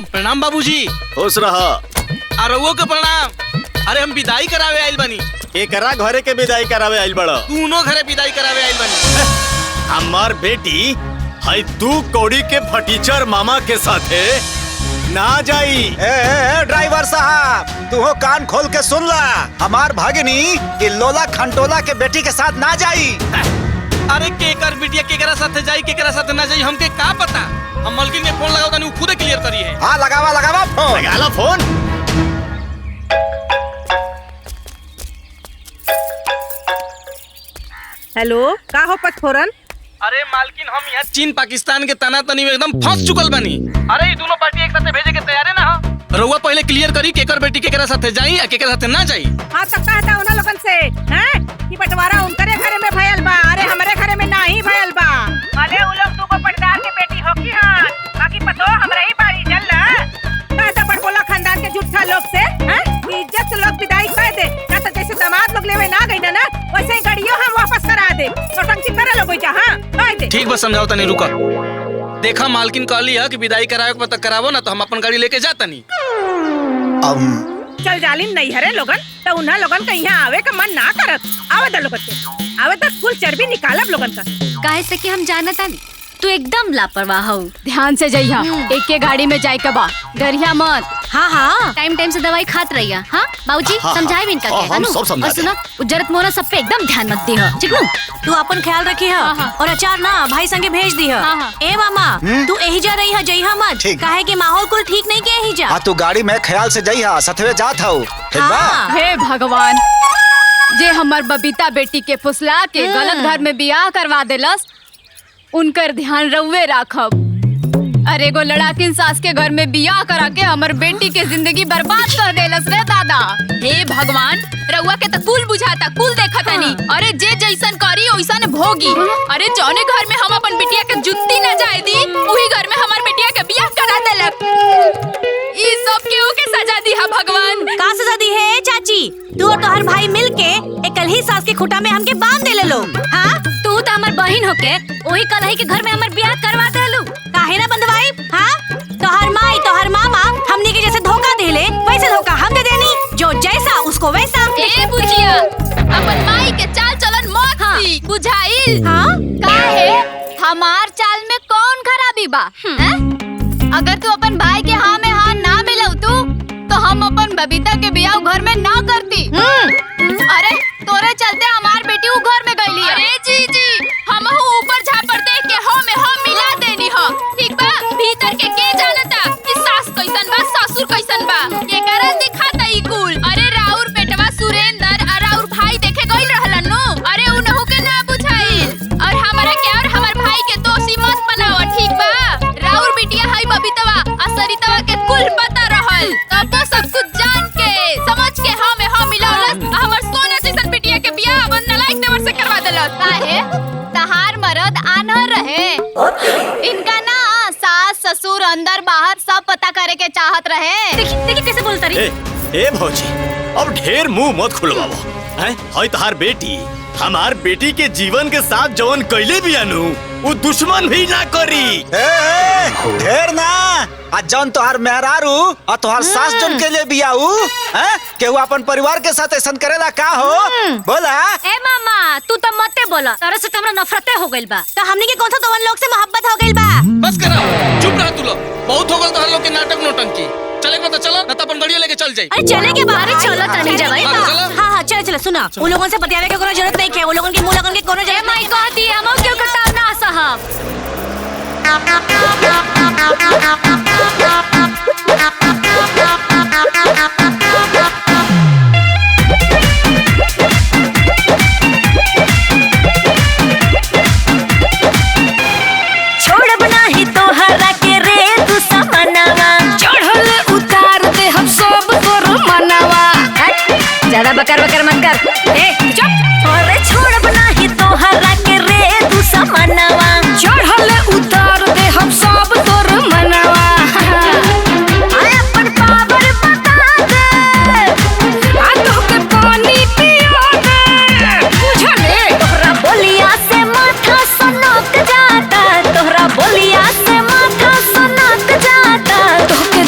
प्रणाम बाबूजी। खुश रहा। अरवो के प्रणाम। अरे हम विदाई करावे आइल बनी। एकरा घरे के विदाई करावे आइल बड़ा। दोनों घरे विदाई करावे आइल बनी। हमार बेटी है तू कौड़ी के फटीचर मामा के साथे ना जाई। ड्राइवर साहब तू हो कान खोल के सुन ला, हमार भागिनी ये लोला खंटोला के बेटी के साथ ना जाई। अरे केकर बिटिया केकरा साथे जाई केकरा साथे ना जाई हमके का पता। हम मलकिन के फोन लगाओ तनी खुद क्लियर करी है। हाँ लगावा फोन। लगा लो फोन। हेलो का हो पटफोरन? अरे मालकिन हम यहाँ चीन पाकिस्तान के तना तनी में एकदम फंस चुकल बनी। अरे ये दोनों पार्टी एक साथ भेजे के तैयार है ना। रउआ पहले क्लियर करी केकर बेटी केकरा साथे जाई या केकरा साथे ना जाई। हाँ तो कहता उन लोगन से हैं कि बंटवारा उनकरे घरे में भयल बा, अरे हमारे घरे में नहीं भयल बा। अरे उ लोग दुगो पटदार के बेटी होकी हां, बाकी पतो हमरा ही बारी चल ना। कहता बड़कोला खानदान के झूठा लोग से हैं इज्जत से लोग विदाई कर दे, ना तो जैसे दामाद लोग लेवे ना गई ना वैसे ही गाड़ियों हम वापस करा दे। नौटंकी करे लोग जा। हां कह दे। ठीक बस समझाओ तनी रुका। देखा मालकिन कहली है कि विदाई करावे के पता करावो ना तो हम अपन गाड़ी लेके जाता नहीं। चल जालिन नहीं हरे लोगन तो उन्हा लोगन का यहाँ आवे का मन ना करत। आवे द लोगन के आवे तक कुल चर्बी निकालब लोगन का। काहे से कि हम जानता नहीं तू एकदम लापरवाह हो। ध्यान से जइहा, एक के गाड़ी में जाए के बा, डरिया मत। हाँ हाँ टाइम टाइम से दवाई खात रहिया। हाँ बाबूजी समझाए भी इनका के हम सब समझा और सुनो उज्जरत मोरा सब पे एकदम ध्यान मत दी। ठीक नु तू अपन ख्याल रखी है और अचार ना भाई संगे भेज दी है। ए मामा तू यही जा रही है जइहा मत, काहे कि माहौल कुल ठीक नहीं के यही जा। हाँ तू गाड़ी में ख्याल से जइहा, सथवे जात हूँ। हे भगवान जे हमार बबीता बेटी के फुसला के गलत घर में बियाह करवा देलस उनकर ध्यान रउवे राखब। अरे एगो लड़ाकिन सास के घर में बियाह करा के हमर बेटी के जिंदगी बर्बाद कर देलस रे दादा। हे भगवान रउआ के त कुल बुझाता कुल देखता नहीं। अरे जे जैसन करी ओइसन भोगी। अरे जौने घर में हम अपन बिटिया के जुत्ती न जाए दी वही घर में हमार बिटिया के बियाह करा देलक। ई सब केहू के सजा दी है भगवान। का सजा दी है चाची? तू और तोहर भाई मिलके एकल ही सास के खुटा में हमके बांध देले लो। हाँ तू तो हमार बहन होके वही कलही के घर में हमार बियाह करवा देलू। काहे ना बंधवाई? हाँ तोहर माई तोहर मामा हमनी के जैसे धोखा देले वैसे धोखा हम दे देनी, जो जैसा उसको वैसा। ए बुझिया अपन माई के चाल चलन मत सी बुझाइल। हाँ काहे हमार चाल में कौन खराबी बा? अगर तू अपन भाई के हाँ में हाँ ना मिलाऊ तो हम अपन बबीता के बियाह घर में ना करती। अरे तोरे चलते हमार बेटी उ घर में गईली। अरे जी हम ऊपर झापर देख के हो में हम मिला देनी हो। ठीक बा भीतर के जानता कि सास कैसन बा ससुर कैसन बा ये करन दिखाता ई कुल। अरे राउर बेटवा सुरेंद्र और राउर भाई देखे गइल रहलन नु। अरे उनहु के ना बुझाइल और हमरा के और हमर भाई के दोषी मत बनाओ। ठीक बा राउर बिटिया है बबीतवा असरितवा के कुल पता रहल तब सब कुछ जान के समझ के हम मिलावलस हमर सोना जैसन बिटिया के बियाह बन लायक देवर से करवा देलस। काहे तहार मर्द आनहर रहे इनका ना सास ससुर अंदर बाहर सब पता करे के चाहत रहे। देखी कैसे बोलता रही। ए भौजी अब ढेर मुंह मत खुलवावो। हैं है तहार बेटी हमार बेटी के जीवन के साथ जवन कैले बियानु वो दुश्मन भी ना करी। ढेर ना आज जौन तोहार मेहरारू और तोहार सास जौन के लिए बियाऊ हैं केहू अपन परिवार के साथ ऐसा करेला का हो? बोला ए मामा तू तो मते बोला, तोरे से हमरा नफरते हो गइल बा। तो हमनी के कौन सा तोवन लोग से मोहब्बत हो गइल बा? बस करा चुप रह तू लोग। बहुत हो गल तोहर लोग के नाटक नौटंकी। चले के चलो ना तो अपन गाड़ी लेके चल जाई। अरे चले के बाहर चलो तनी जा भाई। हां चले सुना उन लोगों से बतियावे के कोनो जरूरत नहीं है। वो लोगन के मुंह लगन के कोनो जरूरत नहीं। कहती हम क्यों कटाव ना साहब। छोड़ बना ही तोहरा के रे तू समनवा चढ़ल उतार दे हम सब तोर मनवा। ज्यादा बकर बकर मत कर। ए चुप। अरे छोड़ बना ही तोहरा के रे तू समनवा चढ़ल उतार दे हम सब तोर मनवा। अपन पावर बता दे आ तो के पानी पिया दे बुझले। तोहरा बोलिया से माथा सनक जाता, तोहरा बोलिया से माथा सनक जाता। तोके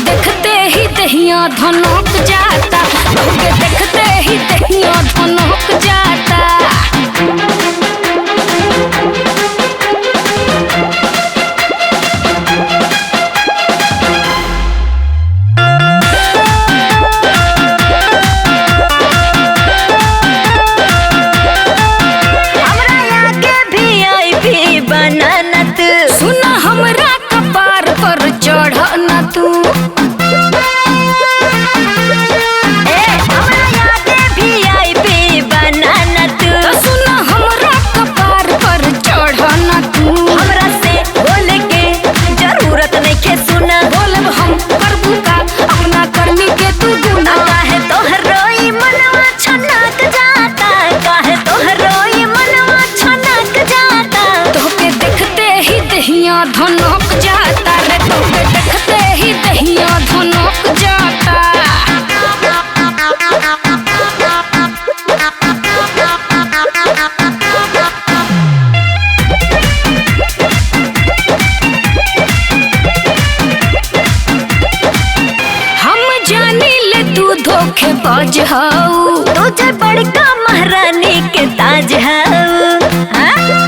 मौज हाउ तुझे बड़का महारानी के ताज हाउ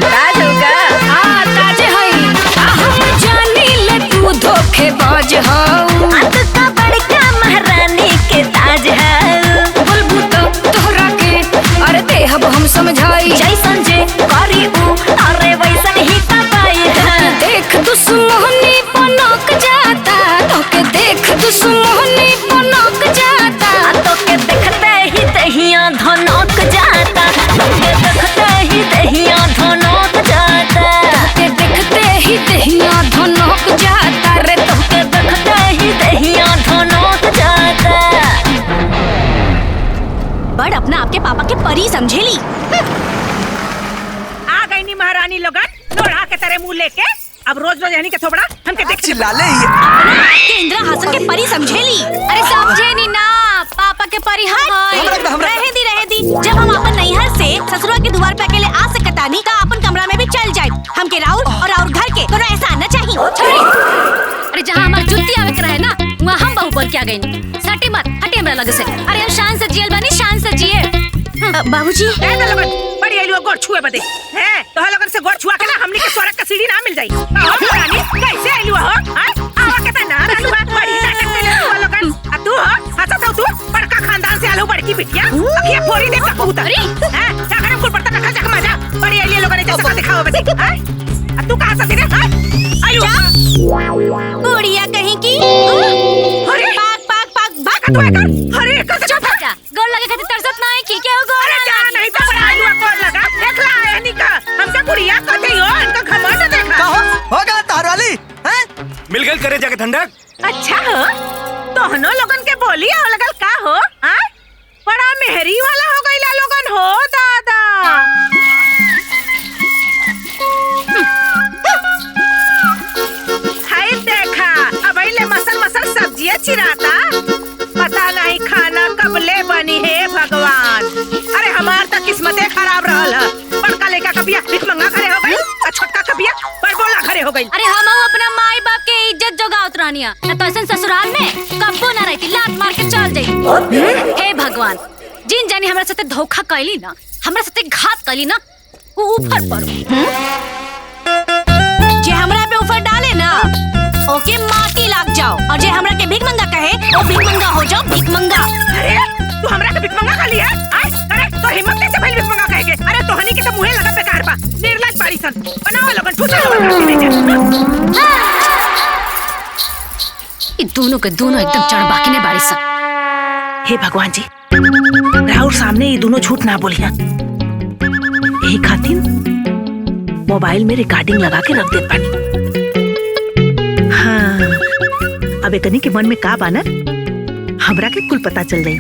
ताज होगा ताज है हम जानी ले तू धोखेबाज हाउ का बड़का महारानी के ताज हाउ बोलबू तो तोहरा के अरे देहब हम समझाई जैसन जे करी ऊ अरे वैसन ही तबाई देख दुश्मनी पनक जाता तोके देख दुश्मनी पनक जाता तोके देखते ही दहिया धनक जाता तोके देखते ही दहिया धनक जाता तोके देखते ही दहिया धनक जाता रे तोके देखते ही दहिया धनक जाता। बड़ अपना आपके पापा के परी समझेली। आ गई नी महारानी लोगन लोढ़ा के तेरे मुंह लेके अब रोज रोज यानी के थोबड़ा हमके देख चिल्ला ले के इंदिरा हासन के परी समझेली। अरे समझे नी ना पापा के परी रहे दी जब हम अपन नैहर से ससुरा के द्वार पे अकेले आ सकतानी तो अपन कमरा में भी चल जाए हमके राउर और राउर घर के तो ऐसा आना चाहिए। अरे जहाँ हमार जुत्ती आवे के रहे ना वहाँ हम बहू बोल के आ गई सटी मत हटे हमरा लगे से। अरे हम शान से जियल बनी शान से जिए। बाबूजी बड़ी आलू गोड़ छुए बदे हैं तो लोगन से गोड़ छुआ के ना हमनी के स्वर्ग का सीढ़ी ना मिल जाई। महारानी कैसे आलू हो आवा के तना आलू बड़ी नाटक में ले लोगन आ तू हो अच्छा तो तू बड़का खानदान से आलू बड़की बिटिया अखिया फोड़ी दे कबूतर हैं जा घर कुल पड़ता रखा जा मजा बड़ी आलू लोगन जैसा दिखाओ बदे हैं तू कहां से रे आलू बुढ़िया कहीं की अरे पाक पाक पाक भाग तू एकर अरे एकर से जा गोल लगे खातिर तरसत नहीं की क्या हो अरे जा नहीं तो बड़ा आलू कौन लगा देख ला यानी का हमका गुड़िया कथे हो इनका घमंड देखा हो गया तार वाली हैं मिल गई करे जाके ठंडक। अच्छा हो तोहनो लोगन के बोली और लगल का हो बड़ा मेहरी वाला हो गईला लोगन हो दादा। हाय देखा अब ले मसल मसल सब्जियां चिराता पता नहीं खाना कब ले बनी है भगवान। अरे हमार तो किस्मते खराब रहल है बड़का लड़का कबिया भिख मंगा खड़े हो गई और छोटका कबिया बड़बोला खड़े हो गई। अरे हम अपना माई बाप के इज्जत जोगावत रहनिया न तो ऐसा ससुराल में कब्बो ना रहती लात मार के चल जाई। हे भगवान जिन जानी हमरा साथे धोखा कैली ना हमरा साथे घात कैली ना वो ऊपर पड़ो जे हमरा पे ऊपर डाले ना ओके माटी लाग जाओ और जे हमरा के भीख मंगा कहे वो भीख मंगा हो जाओ भीख मंगा। अरे तू हमरा के भीख मंगा खा लिया अरे तो हिम्मत कैसे भइल भीख मंगा कहेगे। अरे तोहनी के तो मुंहे लगा बेकार बा निर्लज बाड़ी सन बनाओ लोगन ठूसा ये दोनों के दोनों एकदम चढ़बाकी ने बाड़ी सन। हे भगवान जी राहुल सामने ये दोनों झूठ ना बोलिया यही खातिर मोबाइल में रिकॉर्डिंग लगा के रख देत पानी। हाँ अब एकनी के मन में का बानर हमरा के कुल पता चल गई।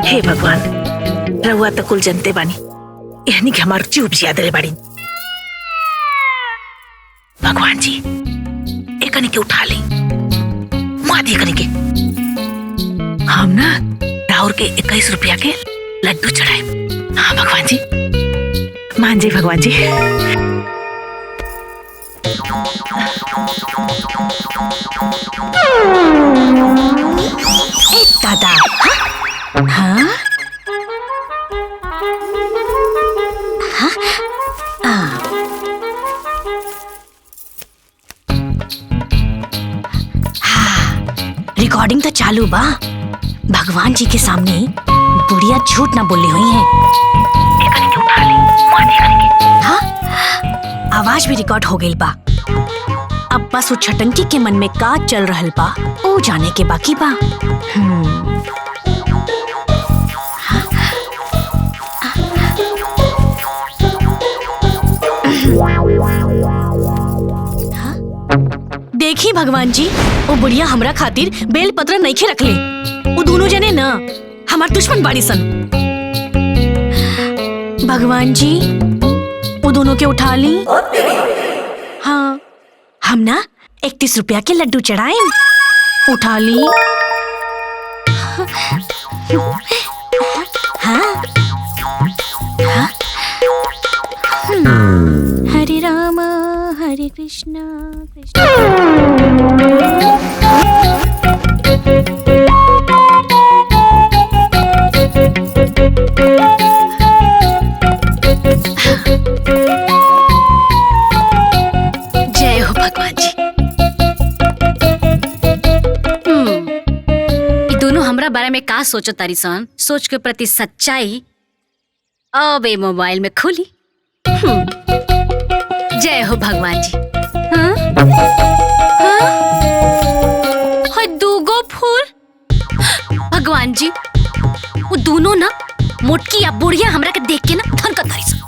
हे भगवान रहुआ तो कुल जनते बानी यानी कि हमार चुप जियाद रे बाड़ी। भगवान जी एकनी के उठा ली माँ दी एकनी के हम ना राउर के 21 रुपया के लड्डू चढ़ाए। हाँ भगवान जी मान जी भगवान जी। दादा हाँ रिकॉर्डिंग तो चालू बा। भगवान जी के सामने बुढ़िया झूठ ना बोली हुई है। हाँ आवाज भी रिकॉर्ड हो गई बा। अब बस वो छटंकी के मन में का चल रहल बा वो जाने के बाकी बा। देखी भगवान जी वो बुढ़िया हमरा खातिर बेल पत्र नहीं खे रखले। वो दोनों जने ना हमार दुश्मन बाड़ी सन। भगवान जी वो दोनों के उठा ली। हाँ हम ना 31 रुपया के लड्डू चढ़ाए उठा ली। हाँ हाँ कृष्णा कृष्णा। जय हो भगवान जी। ये दोनों हमरा बारे में का सोचो तारी सन, सोच के प्रति सच्चाई अब ये मोबाइल में खुली। जय हो भगवान जी। हाँ? हाँ? हाय दूगो फूल। भगवान जी वो दोनों ना मोटकी या बुढ़िया हमरा के देख के ना थनकत तारी सन।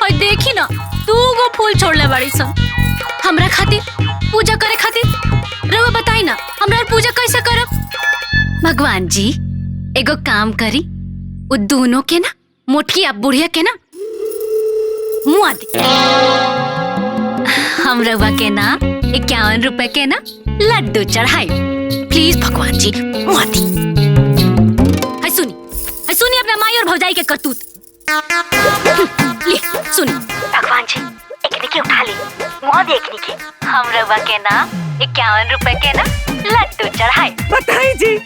हाय देखी ना दूगो फूल छोड़ले बाड़ी सन हमरा खातिर, पूजा करे खातिर। रवा बताई ना हमरा पूजा कैसे करब? भगवान जी एगो काम करी, वो दोनों के ना मोटकी या बुढ़िया के ना मुआ दे। हम रवा के ना 51 रुपए के ना लड्डू चढ़ाई। प्लीज भगवान जी मुआ दी। हाय सुनी अपना माई और भौजाई के करतूत। ले सुनी भगवान जी एक निके उठा ली, मुआ दे एक निके। हम रवा के ना 51 रुपए के ना लड्डू चढ़ाई। बताई जी,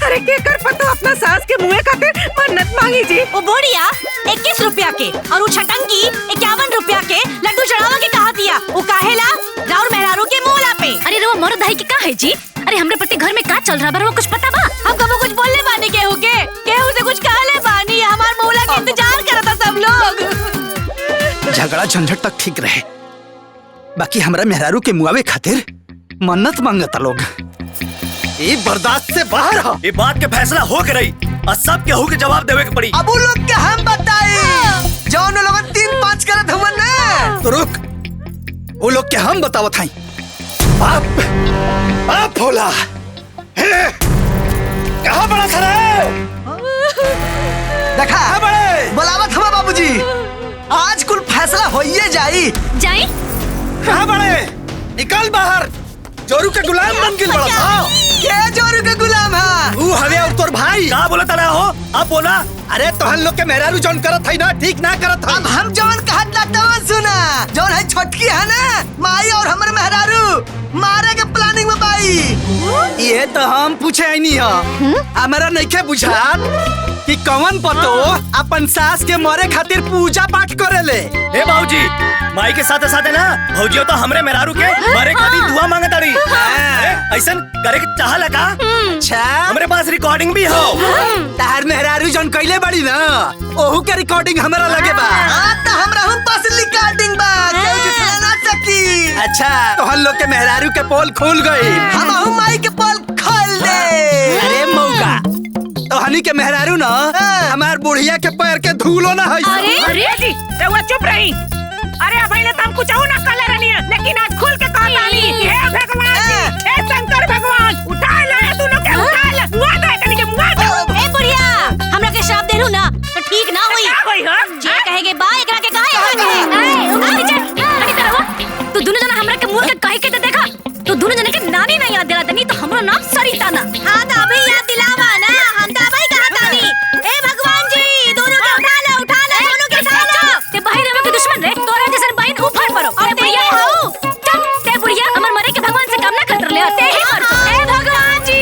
अरे के कर पता अपना सास के मुँह खातिर मन्नत मांगी जी। वो बोड़िया 21 रुपया के और वो छटंगी 51 रुपया के लड्डू चढ़ावा के कहा दिया। वो काहेला राउर मेहरारू के मोला पे। अरे रवा मोर दही के का है जी? अरे हमरे प्रति घर में का चल रहा बा, कुछ पता बा? हम कबो कुछ बोलने बानी केहू से कुछ कहले बानी। हमार मौला के इंतजार करता सब लोग। झगड़ा झंझट तक ठीक रहे, बाकी हमरा मेहरारू के मुआवे खातिर मन्नत मांगता लोग। ये बर्दाश्त से बाहर हो। ये बात के फैसला हो के रही और सब केहू के जवाब देवे के पड़ी। अब वो लोग के हम बताए जौन लोग 3-5 करत हुआ ना। तो रुक, वो लोग के हम बतावत हई। आप भोला कहाँ बड़ा था रे? देखा बड़े बुलावत हुआ बाबूजी, आज कुल फैसला होइए जाई। जाई? कहाँ बड़े? निकल बाहर। जोरू के गुलाम बन के बड़ा था। क्या जोरू के गुलाम है? तू हवे और तोर भाई का बोला तड़ा हो? अब बोला। अरे तोहन लोग के मेहरारू जौन करत है ना, ठीक ना करत है। अब हम जौन कहत ना सुना, जौन है छोटकी है ना माई और हमर मेहरारू मारे के प्लानिंग में बाई। ये तो हम पूछे आई नहीं हो। हमारा नहीं के बुझात कि कौन पतो अपन सास के मरे खातिर पूजा पाठ करेले। ए बाबूजी, माई के साथे साथे ना भौजियो तो हमरे मेहरारू के मरे खातिर दुआ मांगत ताड़ी। ऐसन करे के चाहला का? अच्छा, हमरे पास रिकॉर्डिंग भी हो। तार मेहरारू जौन कइले बड़ी ना, ओहू के रिकॉर्डिंग हमरा लगे बा। हां त हमरा हम पास रिकॉर्डिंग बा, केहू झुठला ना सकी। अच्छा, तो हम लोग के मेहरारू के पोल खुल गई, हम माई के पोल खोल दे। अरे मौका, तो हनी के मेहरारू ना हमार बुढ़िया के पैर के धूलो ना है। अरे जी रउआ चुप रही। अरे पहले तो हम कुछ ना कले रहनी है, लेकिन आज खुल के कह डाली। हे भगवान जी, हे शंकर भगवान, उठा ले दोनों के, उठा ले। मुआ दे कनी के, मुआ दे। ए बुढ़िया, हमरा के श्राप देलू ना तो ठीक ना होई। क्या होई हो? जे कहेगे बा एकरा के कहे। तू दोनों जना हमरा के मुंह के कहे के तो देखा। तू दोनों जने के नानी नहीं याद दिला तनी तो हमरा नाम सरिता ना। हां त अभी याद दिलावा ना, हम त अभी कहा तानी। ए भगवान जी, दोनों के उठा ले दोनों के उठा लो। ते भाई रवा के दुश्मन रे, तोरा जैसन बहन उफाड़ पड़ो। और बुढ़िया हो चल, ते बुढ़िया हमर मरे के भगवान से काम ना करत ले, ते ही मर। ए भगवान जी,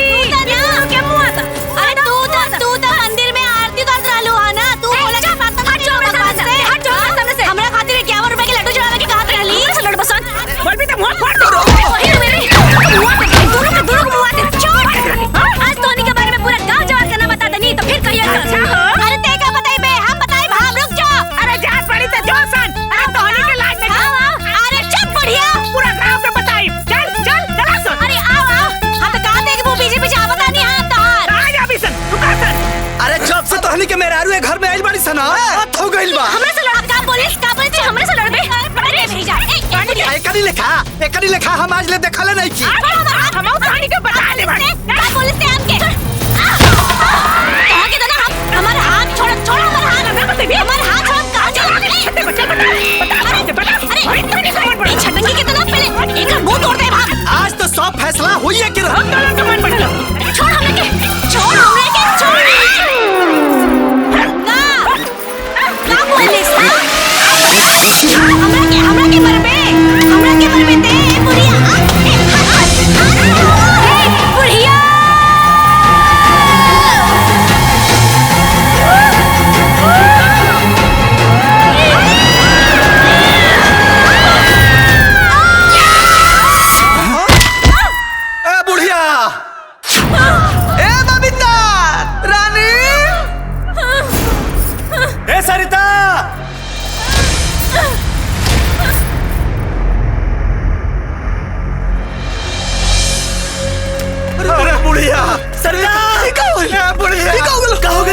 दोनों के मुंह आता। अरे तू तो मंदिर में आरती करत रहलू है ना। तू बोले के बात हट जाओ भगवान से, हट जाओ सामने से। हमरा खातिर 51 रुपए के लड्डू चढ़ावे के कहत रहली। हमरा से लड़ बसन। बोल भी तो मुंह फोड़ दो। वही तो मेरे दोनों के मुंह आते। छोड़, आज तोनी के बारे में पूरा गांव जवार का नाम बता दनी तो फिर कहिया कर। अरे ते का बताई बे, हम बताई भाम, रुक जा। अरे जा पड़ी तो जो सन। अरे तोहनी के लाज में अरे चुप बढ़िया, पूरा गांव के बताई। चल चल चला सुन। अरे आओ हम तो कहा देख वो पीछे पीछे आवत नहीं हां तोहार। आ जा भी सन, रुका सन। अरे जब से तोहनी के मेहरारू ए घर में आइल बड़ी सना, बात हो गइल बा। हमरा से लड़ का बोले तू हमरा से लड़बे? अरे भेजा ए एकरी लेखा हम आज ले देखले नहीं की। हम तोहनी के बता ले बड़ी। का बोले से हमके कहा के ना हम हमारा हाथ छोड़ हमारा हाथ छोड़ कहां बता। अरे छटंगी के तो ना पहले एक मुंह तोड़ दे भाग। आज तो सब फैसला होई है कि हम दोनों का मन बदलो। छोड़ हमने के ना बोले सा हमरा के मरबे ते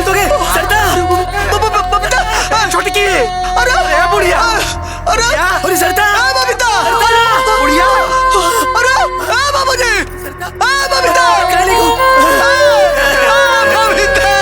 तो गए सरता बबीता छोटी की अरे बुढ़िया अरे सरता बबीता बुढ़िया अरे बाबूजी बबीता काली को बबीता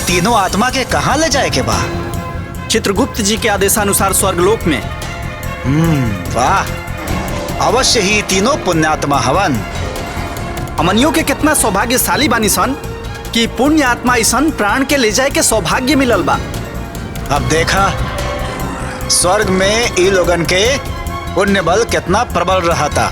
तीनों आत्मा के कहाँ ले जाए के बा? चित्रगुप्त जी के आदेशानुसार स्वर्गलोक में। वाह, अवश्य ही तीनों पुण्यात्मा हवन। अमनियों के कितना सौभाग्यशाली बानी सन कि पुण्य आत्मा ईसन प्राण के ले जाए के सौभाग्य मिलल बा। अब देखा स्वर्ग में ई लोगन के पुण्य बल कितना प्रबल रहा था।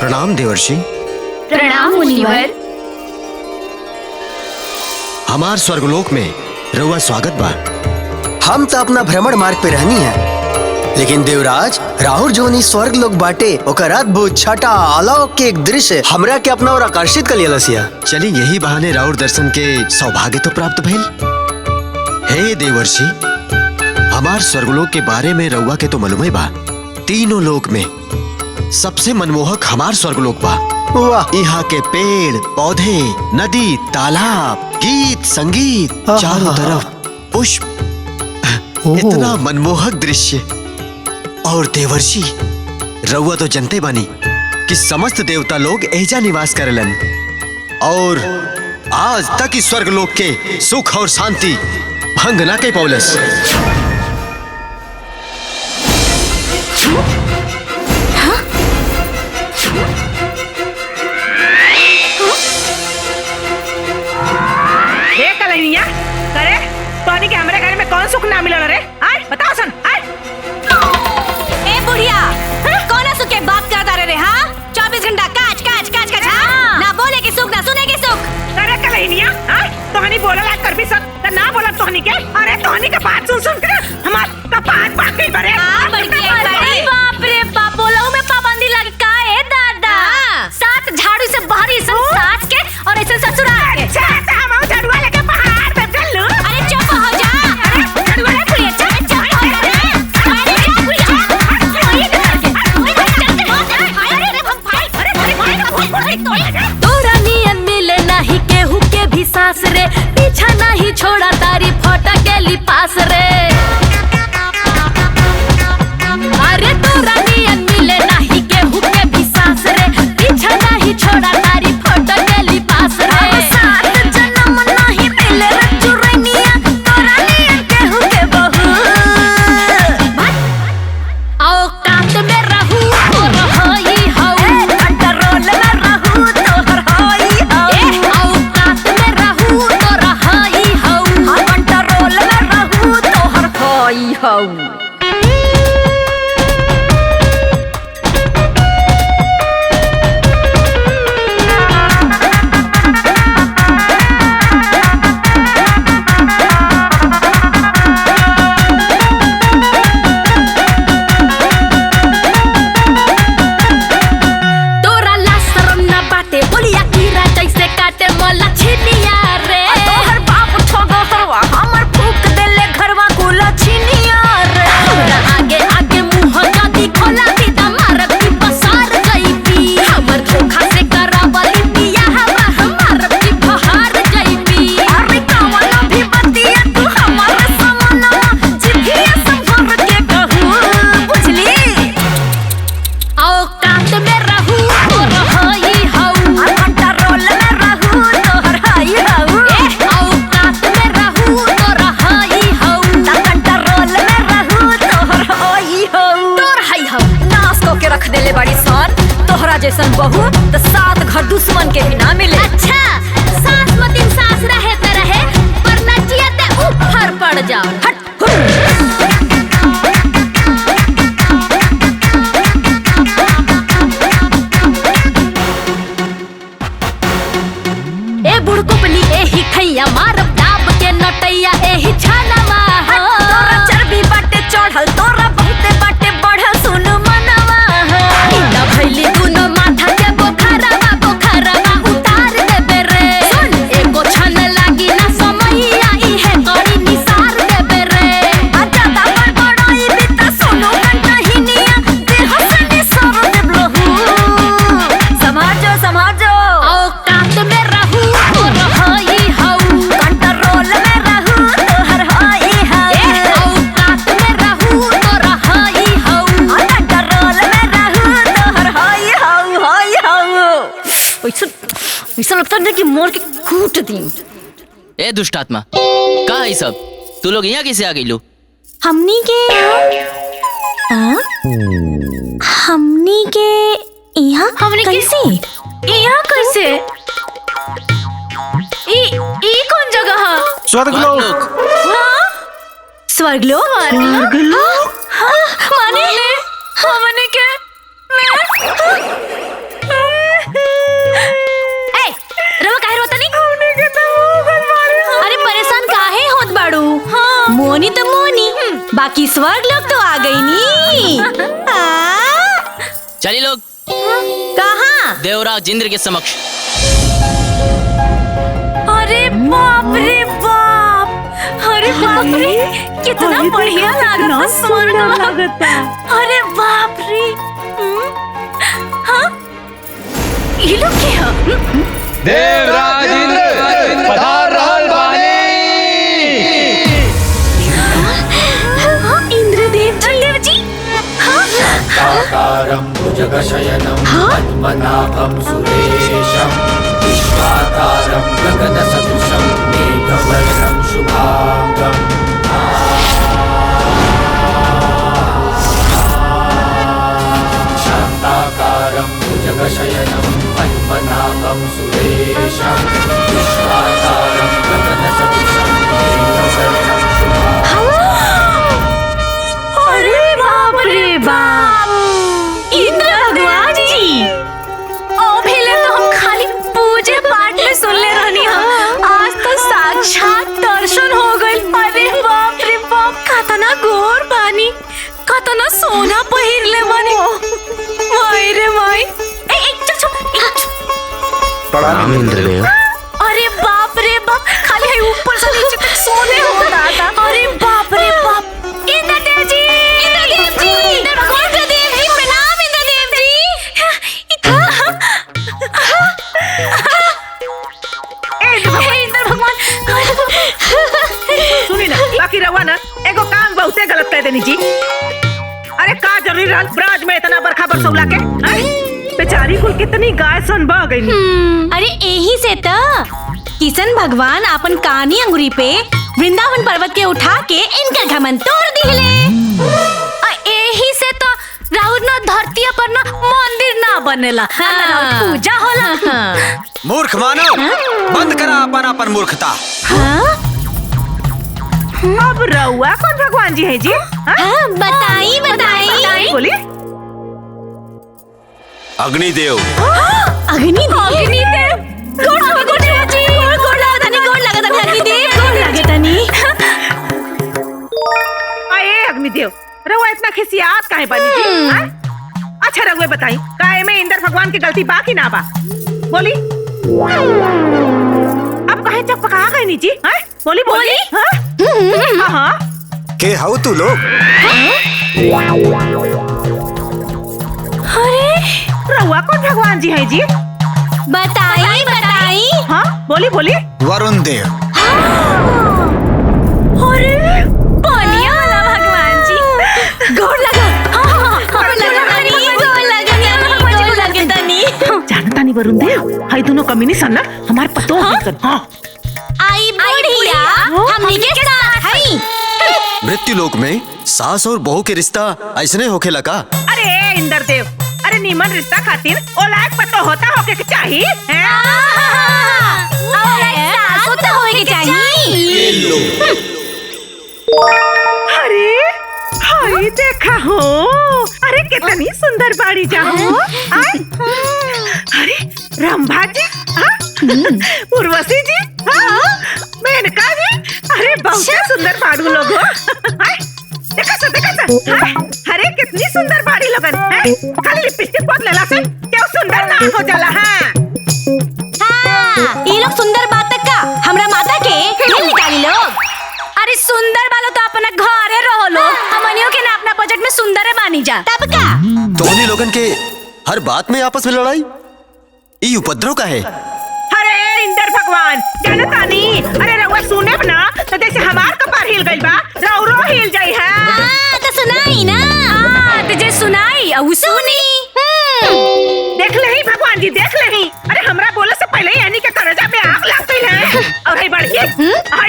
प्रणाम देवर्षि। प्रणाम मुनिवर। हमार स्वर्गलोक में रउआ स्वागत बा। हम तो अपना भ्रमण मार्ग पे रहनी है, लेकिन देवराज राहुल जोनी स्वर्ग लोग बाटे ओकर अद्भुत छटा अलौकिक दृश्य हमरा के अपना और आकर्षित कर लिया। चली यही बहाने राहुल दर्शन के सौभाग्य तो प्राप्त भइल। हे देवर्षि, हमार स्वर्गलोक के बारे में रउआ के तो मालूम बा। तीनों लोक में सबसे मनमोहक हमार स्वर्गलोक बा। वाह, यहाँ के पेड़ पौधे, नदी, तालाब, गीत संगीत, चारों तरफ पुष्प, इतना मनमोहक दृश्य। और देवर्षि, रउआ तो जनते बानी कि समस्त देवता लोग एजा निवास करेलन और आज तक इस स्वर्गलोक के सुख और शांति भंग ना के पौलस। करे तोनी के हमरे घर में कौन सुख ना मिलल रे? आय बताओ सन। आय ए बुढ़िया, कौन सुख के बात करता रे? हाँ, 24 घंटा काच काच काच काच। हाँ, ना बोले बात सुन के हमार कपार बाकी बरे बाप रे बाप, बोलहु में पाबंदी लगे का है दादा? 7 झाड़ू से बाहरी सब सास के और ऐसे ससुराल के। अच्छा तो हम झड़ुआ लेके पहाड़ पे चल लू। अरे चुप हो जा। अरे झड़ुआ ले कुड़िया, चुप हो जा रे। अरे जा कुड़िया, ये कर के अरे हम भाई तोरा नियन मिले नहीं केहू के भी सास रे, पीछा नहीं छोड़ा तारी फोटा के लिपास रे। अरे तोरा नियन मिले नहीं केहू के भी सास रे, पीछा नहीं छोड़ा तारी फोटा के लिपास रे। 7 जन्म नहीं मिले रे चुरैनिया, तोरा नियन केहू के बहू। आओ काट में रहू तोर होई हऊ, कंट्रोल में रहू तोर होई हऊ। आओ काट में रहू तोर होई हऊ, कंट्रोल में रहू तोर होई हऊ। तोरा ला शरम ना बाटे, बोलिया कीड़ा जैसे काटे मोला छिनिया रे। तोहर बाप ठगो हरवा, हमर फूक देले घरवा कुला छिनिया रे। हमरा आगे आगे मुंह जाती खोला दीदा मारब की पसार जइबी। हमर धोखा से करावली पिया हवा हमार की बहार जइबी। अरे कावला भी बतिया तू हमर समनवा, जिभिया संभर के कहू बुझली। आओ काट में रहू तोर होई हऊ, कंट्रोल में रहू तोहर होई हऊ। आओ काट में रहू तोर होई हऊ, कंट्रोल में रहू तोहर होई हऊ। तोर हई हऊ नाश को के रख देले बड़ी सन, तोहरा जैसन बहू तो 7 घर दुश्मन के भी ना मिले। अच्छा सास मतीन सास रहे त रहे, पर नचिया ते ऊपर पड़ जाओ। हट ए बुड़कुपली एही खैया मारब दाब के नटैया एही छानवा। तोरा चर्बी बाटे चढ़ल, तोरा बहुते बाटे बढ़ल, सुन मनवा। इना भइली दुनो माथा के बोखरवा बोखरवा उतार देबे रे। सुन एको छन लागी ना समैया, इहे करी निसार देबे रे। आजा दा बड़बड़ाई बिता सुनो कंटहिनिया, देह से निसार देबलहू। समाजो समाजो आओ काट में रहू तोर होई हऊ, कंट्रोल में रहू तोहर होई हऊ। आओ काट में रहू तोर होई हऊ, कंट्रोल में रहू तोहर होई हऊ होई हऊ। ऐसा लगता है कि मोर के कूट दी। ए दुष्ट आत्मा, का है सब? तू लोग यहाँ कैसे आ गई लो? हमनी के हमनी के यहाँ हमनी के कैसे? यहाँ कैसे? ई कौन जगह है? स्वर्गलोक। हाँ? स्वर्गलोक? स्वर्गलोक? हाँ, माने हमने के ए रवा काहे रोता नहीं? अरे परेशान काहे होत बाड़ू? हाँ। मोनी तो मोनी, बाकी स्वर्गलोक तो आ गई नी। चलिए लोग कहाँ? देवराज इंद्र के समक्ष। अरे बाप रे बाप, अरे बाप रे कितना बढ़िया लागता स्वर्ग। अरे बाप रे। हाँ ये लोग क्या? देवराज इंद्र पधार रहल बानी। इंद्रदेव जी साकारं भुजगशयनं पद्मनाभं सुरेशं विश्वाकारं गगनसदृशं मेघवर्णं शुभांगं। शान्ताकारं भुजगशयनं पद्मनाभं सुरेशं विश्वाकारं गगनसदृशं मेघवर्णं शुभांगं। अरे बाप रे बाप, इंद्र भगवान जी। ओ पहले तो हम खाली पूजे पाठ में सुन ले रहनी हम, प्रणाम इंद्रदेव। अरे बाप रे बाप, खाली है ऊपर से नीचे तक सोने हो दादा। अरे बाप रे बाप। इंद्रदेव जी, इंद्रदेव जी, इंद्रदेव जी, प्रणाम इंद्रदेव जी। इंद्र भगवान। सुनी ना, बाकी रवा ना एगो काम बहुते गलत कह देनी जी। अरे का जरूरी रहल ब्राज में इतना बरखा बरसौला के? बेचारी कुल कितनी गाय सन बह गई। अरे यही से तो किशन भगवान अपन कानी अंगुरी पे वृंदावन पर्वत के उठा के इनकर घमंड तोड़ दिले। यही से तो राहुल ना धरती पर ना मंदिर ना बनेला, पूजा होला। मूर्ख मानव, बंद करा अपन मूर्खता। अब रउआ कौन भगवान जी है जी? बताई बताई बोलिए। अग्निदेव। अग्निदेव, अग्निदेव। गोड़ लगा अग्निदेव, गोड़ लगे तनी। अरे अग्निदेव, रउआ इतना खिसियात काहे बनी जी? अच्छा रउआ बताई, काहे में इंद्र भगवान की गलती बा कि ना बा? बोली। अब काहे चकपका गई नी जी? बोली बोली। हाँ के हाउ तू लोग? अरे रउआ कौन भगवान जी है जी? बताई बताई। हाँ बोली बोली। वरुण देव। अरे पानिया वाला भगवान जी, गोड़ लगा। जानता नहीं वरुण देव, हाई दोनों कमीनी सन ना हमार पतो सन। हाँ आई बुढ़िया, हमनी के साथ हई। मृत्यु लोक में सास और बहू के रिश्ता ऐसने होखे लगा। अरे इंद्र देव, अरे नीमन रिश्ता खातिर ओ लायक पतो होता होके के चाहिए। सासो तो होए के चाहिए। अरे हाय देखा हो, अरे कितनी सुंदर बाड़ी जा हो। अरे रंभा जी, उर्वशी जी, मेनका जी, अरे बहुत सुंदर बाड़ू लोग हो। देखा अरे कितनी सुंदर बाड़ी लोगन। खाली लिपस्टिक पोत लेला से क्यों सुंदर ना हो जाला? ये लोग सुंदर बात का हमरा माता के खेल निकाली लोग। अरे सुंदर वालो तो अपना घरे रहो लोग, हमनियों के ना अपना बजट में सुंदर है मानी जा। तब का तो उन्हीं लोगन के हर बात में आपस में लड़ाई, ये उपद्रव का है? अरे इंद्र भगवान जानता नहीं, अरे रउआ सुने ना तो जैसे हमार कपार हिल गइल बा, रउरो हिल जाई है। तो सुनाई ना, तुझे सुनाई और सुनी। देख लही भगवान जी, देख लही। अरे हमरा बोले से पहले यानी के करजा में आग लग गई है। और हाई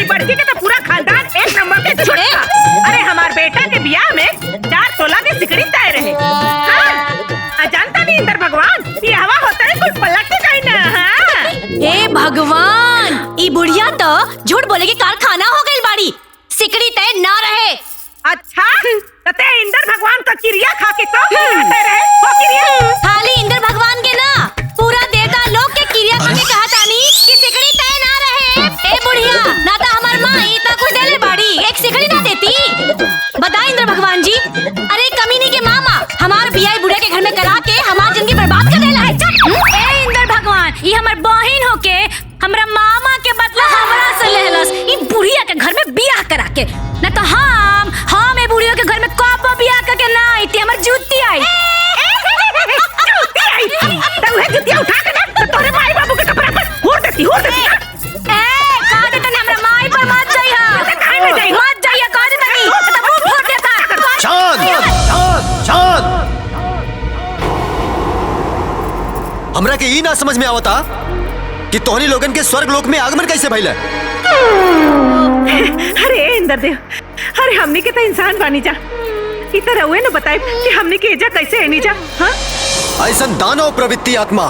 बड़की के तो पूरा खानदान एक नंबर के छोटा। अरे हमार बेटा के ब्याह में 4 तोला के सिकड़ी तय रहे। जानता नहीं इंद्र भगवान, ये हवा होता है कुछ पलट के गई ना। हे भगवान, ये बुढ़िया तो झूठ बोले के कारखाना हो गई बाड़ी, सिकड़ी तय ना रहे। अच्छा तते इंद्र भगवान का क्रिया खा के तो कहते रहे हो क्रिया? खाली इंद्र भगवान के ना, पूरा देवता लोग के क्रिया खा के कहा तानी कि सिकड़ी तय ना रहे। ए बुढ़िया, ना तो हमार माँ इतना कुछ देले बाड़ी, एक सिकड़ी ना देती। बता इंद्र भगवान जी, अरे कमीनी के मामा हमार बियाह बुढ़िया के घर में करा के हमार जिंदगी बर्बाद कर देला है। ए इंद्र भगवान, ये हमार बहन होके हमरा मामा के बदला हमरा से लेहलस, ई बुढ़िया के घर में बियाह करा के। ना तो हम ए बुढ़िया के घर में कब बियाह करके ना आई थी, हमर जूती आई। जूती आई तो वह जूती उठा के ना तो तोरे माई बाबू के कपड़ा पर होड़ देती। कहा देता नहीं हमरा माई पर मत जाइया, मत जाइया, कहा देता नहीं तो मुंह फोड़ देता। शांत। हमरा के ई ना समझ में आवता कि तोहनी लोगन के स्वर्ग लोक में आगमन कैसे भइल? अरे इंद्र देव, अरे हमनी के तो इंसान बानी जा, इतना रहुए न बताए कि हमनी के एजा कैसे आनी जा। ऐसा दानव प्रवृत्ति आत्मा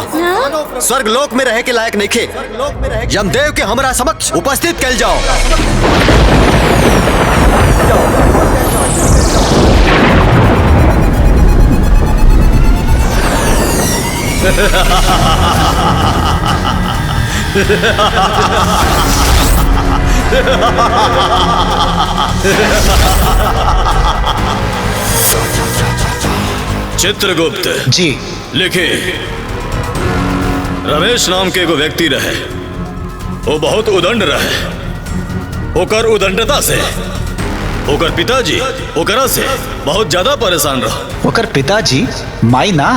स्वर्ग लोक में रहे के लायक नहीं खे। यमदेव के हमरा समक्ष उपस्थित कैल जाओ। चित्रगुप्त जी लिखे, रमेश नाम के एगो व्यक्ति रहे, वो बहुत उदंड रहे। ओकर उदंडता से ओकर पिताजी ओकरा से बहुत ज्यादा परेशान रहा। ओकर पिताजी माई ना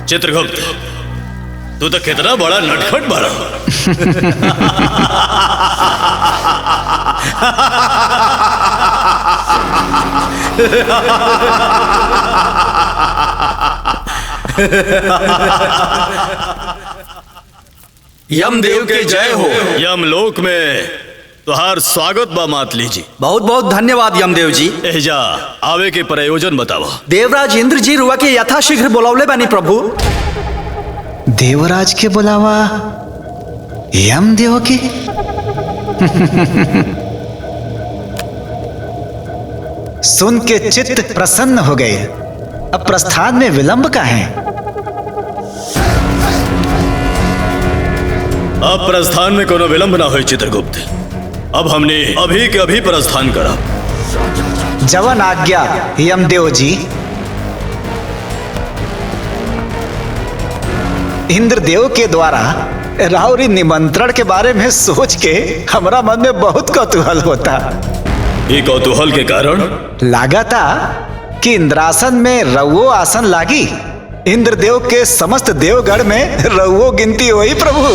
चित्रगुप्त, तू तो कितना बड़ा नटखट बड़ा। यमदेव के जय हो। यमलोक में तुहार स्वागत बा मातली जी। बहुत बहुत धन्यवाद यमदेव जी। एजा आवे के प्रयोजन बतावा। देवराज इंद्र जी रुआ के यथाशीघ्र बुलावले बानी प्रभु। देवराज के बुलावा यमदेव के? सुन के चित्त प्रसन्न हो गए। अब प्रस्थान में विलंब का है? अब प्रस्थान में कोनो विलंब ना हो चित्रगुप्त। अब हमने अभी के अभी प्रस्थान करा। जवन आज्ञा यमदेव जी। इंद्रदेव के द्वारा राहुरी निमंत्रण के बारे में सोच के हमारा मन में बहुत कौतूहल होता। ये कौतूहल के कारण लागा था कि इंद्रासन में रवो आसन लागी। इंद्रदेव के समस्त देवगढ़ में रवो गिनती हुई प्रभु।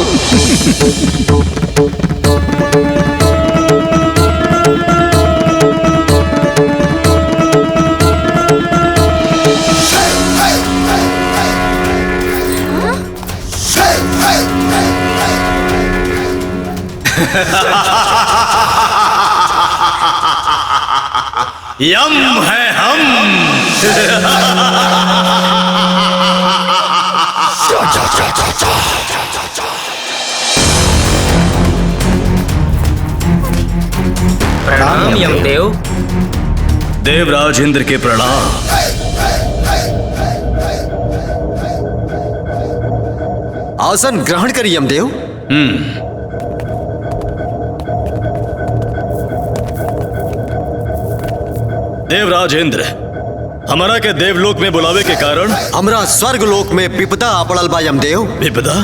यम है हम। प्रणाम यमदेव। देवराज इंद्र के प्रणाम। आसन ग्रहण करिए यमदेव। देवराज इंद्र, हमारा के देवलोक में बुलावे के कारण हमरा स्वर्ग लोक में विपदा पड़ल बा यमदेव। विपदा?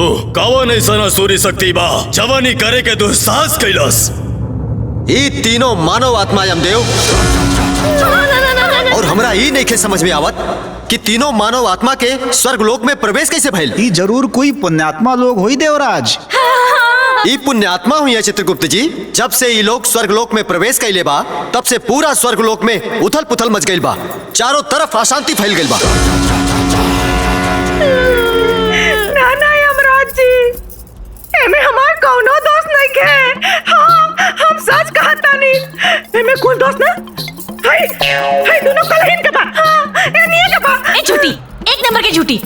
ओह, कौन ऐसा असुरी शक्ति बा जवानी करे के दुस्साहस कैलस? ये तीनों मानव आत्मा यमदेव। और हमरा ये नहीं के समझ में आवत कि तीनों मानव आत्मा के स्वर्ग लोक में प्रवेश कैसे भइल। ये जरूर कोई पुण्यात्मा लोग हुई देवराज। ये पुण्यात्मा हुई है चित्रगुप्त जी। जब से ये लोग स्वर्गलोक में प्रवेश कैले बा तब से पूरा स्वर्गलोक में उथल पुथल मच गई बा। चारों तरफ अशांति फैल गई बा। ना यमराज जी, एमे हमार कौनो दोस्त नहीं के। हम सच कहता नहीं। एमे कोई दोस्त ना। हाय दोनों कलहिन के बा। ये नहीं के बा। ए झूठी, एक नंबर के झूठी।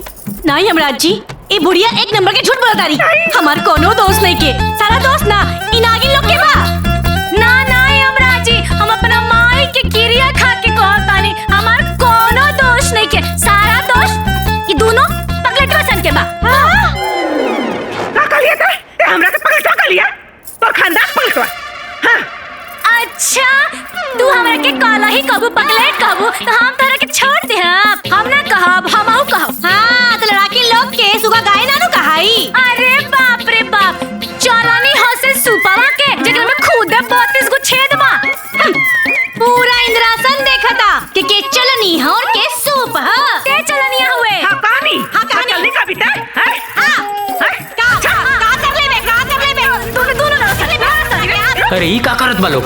ना यमराज जी, ये बुढ़िया एक नंबर के झूठ बोलता रही। हमार कोनो दोस्त नहीं के। सारा दोस्त ना इन आगे लोग के बा। ना यमराज जी, हम अपना माई के किरिया खा के कहता नहीं। हमार कोनो दोस्त नहीं के। सारा दोस्त ये दोनों पगलटवा सन के बा। का कलिया का? ए हमरा के पगलटवा कलिया? और खानदान पगलटवा। हां। अच्छा, तू हमरा के काला ही कबू पगलेट कबू तो हम तोरा के छोड़ दे। हम ना कहब, हमहू कहब। हां, तो लड़ाकी लोग के सुगा गाय नानु कहाई। अरे बाप रे बाप, चलानी हसे सुपावा के जगह में खुद 32 गो छेद बा। पूरा इंद्रासन देखता के चलनी है और के सूप है। के चलनिया हुए। हां कहानी। हां कहानी का बीता। हां का कर लेबे दोनों ना कर लेबे। अरे ई का करत बा लोग?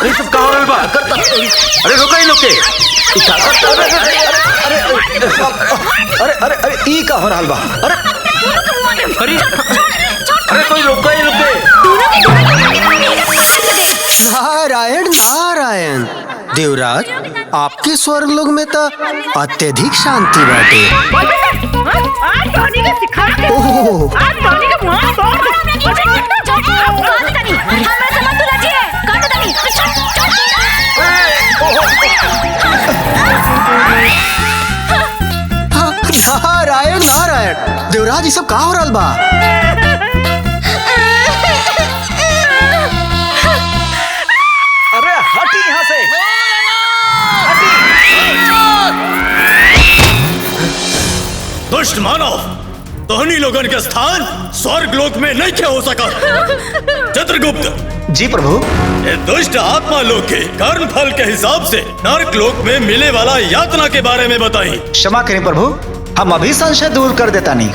अरे सब कहाँ है बा? अरे रुका इन लोग के। अरे ई का हो रहा बा? अरे कोई रोका इन लोग के। नारायण नारायण। देवराज, आपके स्वर्ग लोक में तो अत्यधिक शांति बाटे। आज टोनी के सिखा के। आज टोनी के मुंह तोड़ दे। हमरा समझ तू लजी है। काट दनी। यमराज ये सब का हो रहल बा? अरे हटी यहाँ से। दुष्ट मानव, तोहनी लोगन के स्थान स्वर्ग लोक में नहीं क्या हो सका। चित्रगुप्त जी प्रभु। ये दुष्ट आत्मा लोग के कर्म फल के हिसाब से नरक लोक में मिले वाला यातना के बारे में बताई। क्षमा करें प्रभु, हम अभी संशय दूर कर देता नहीं।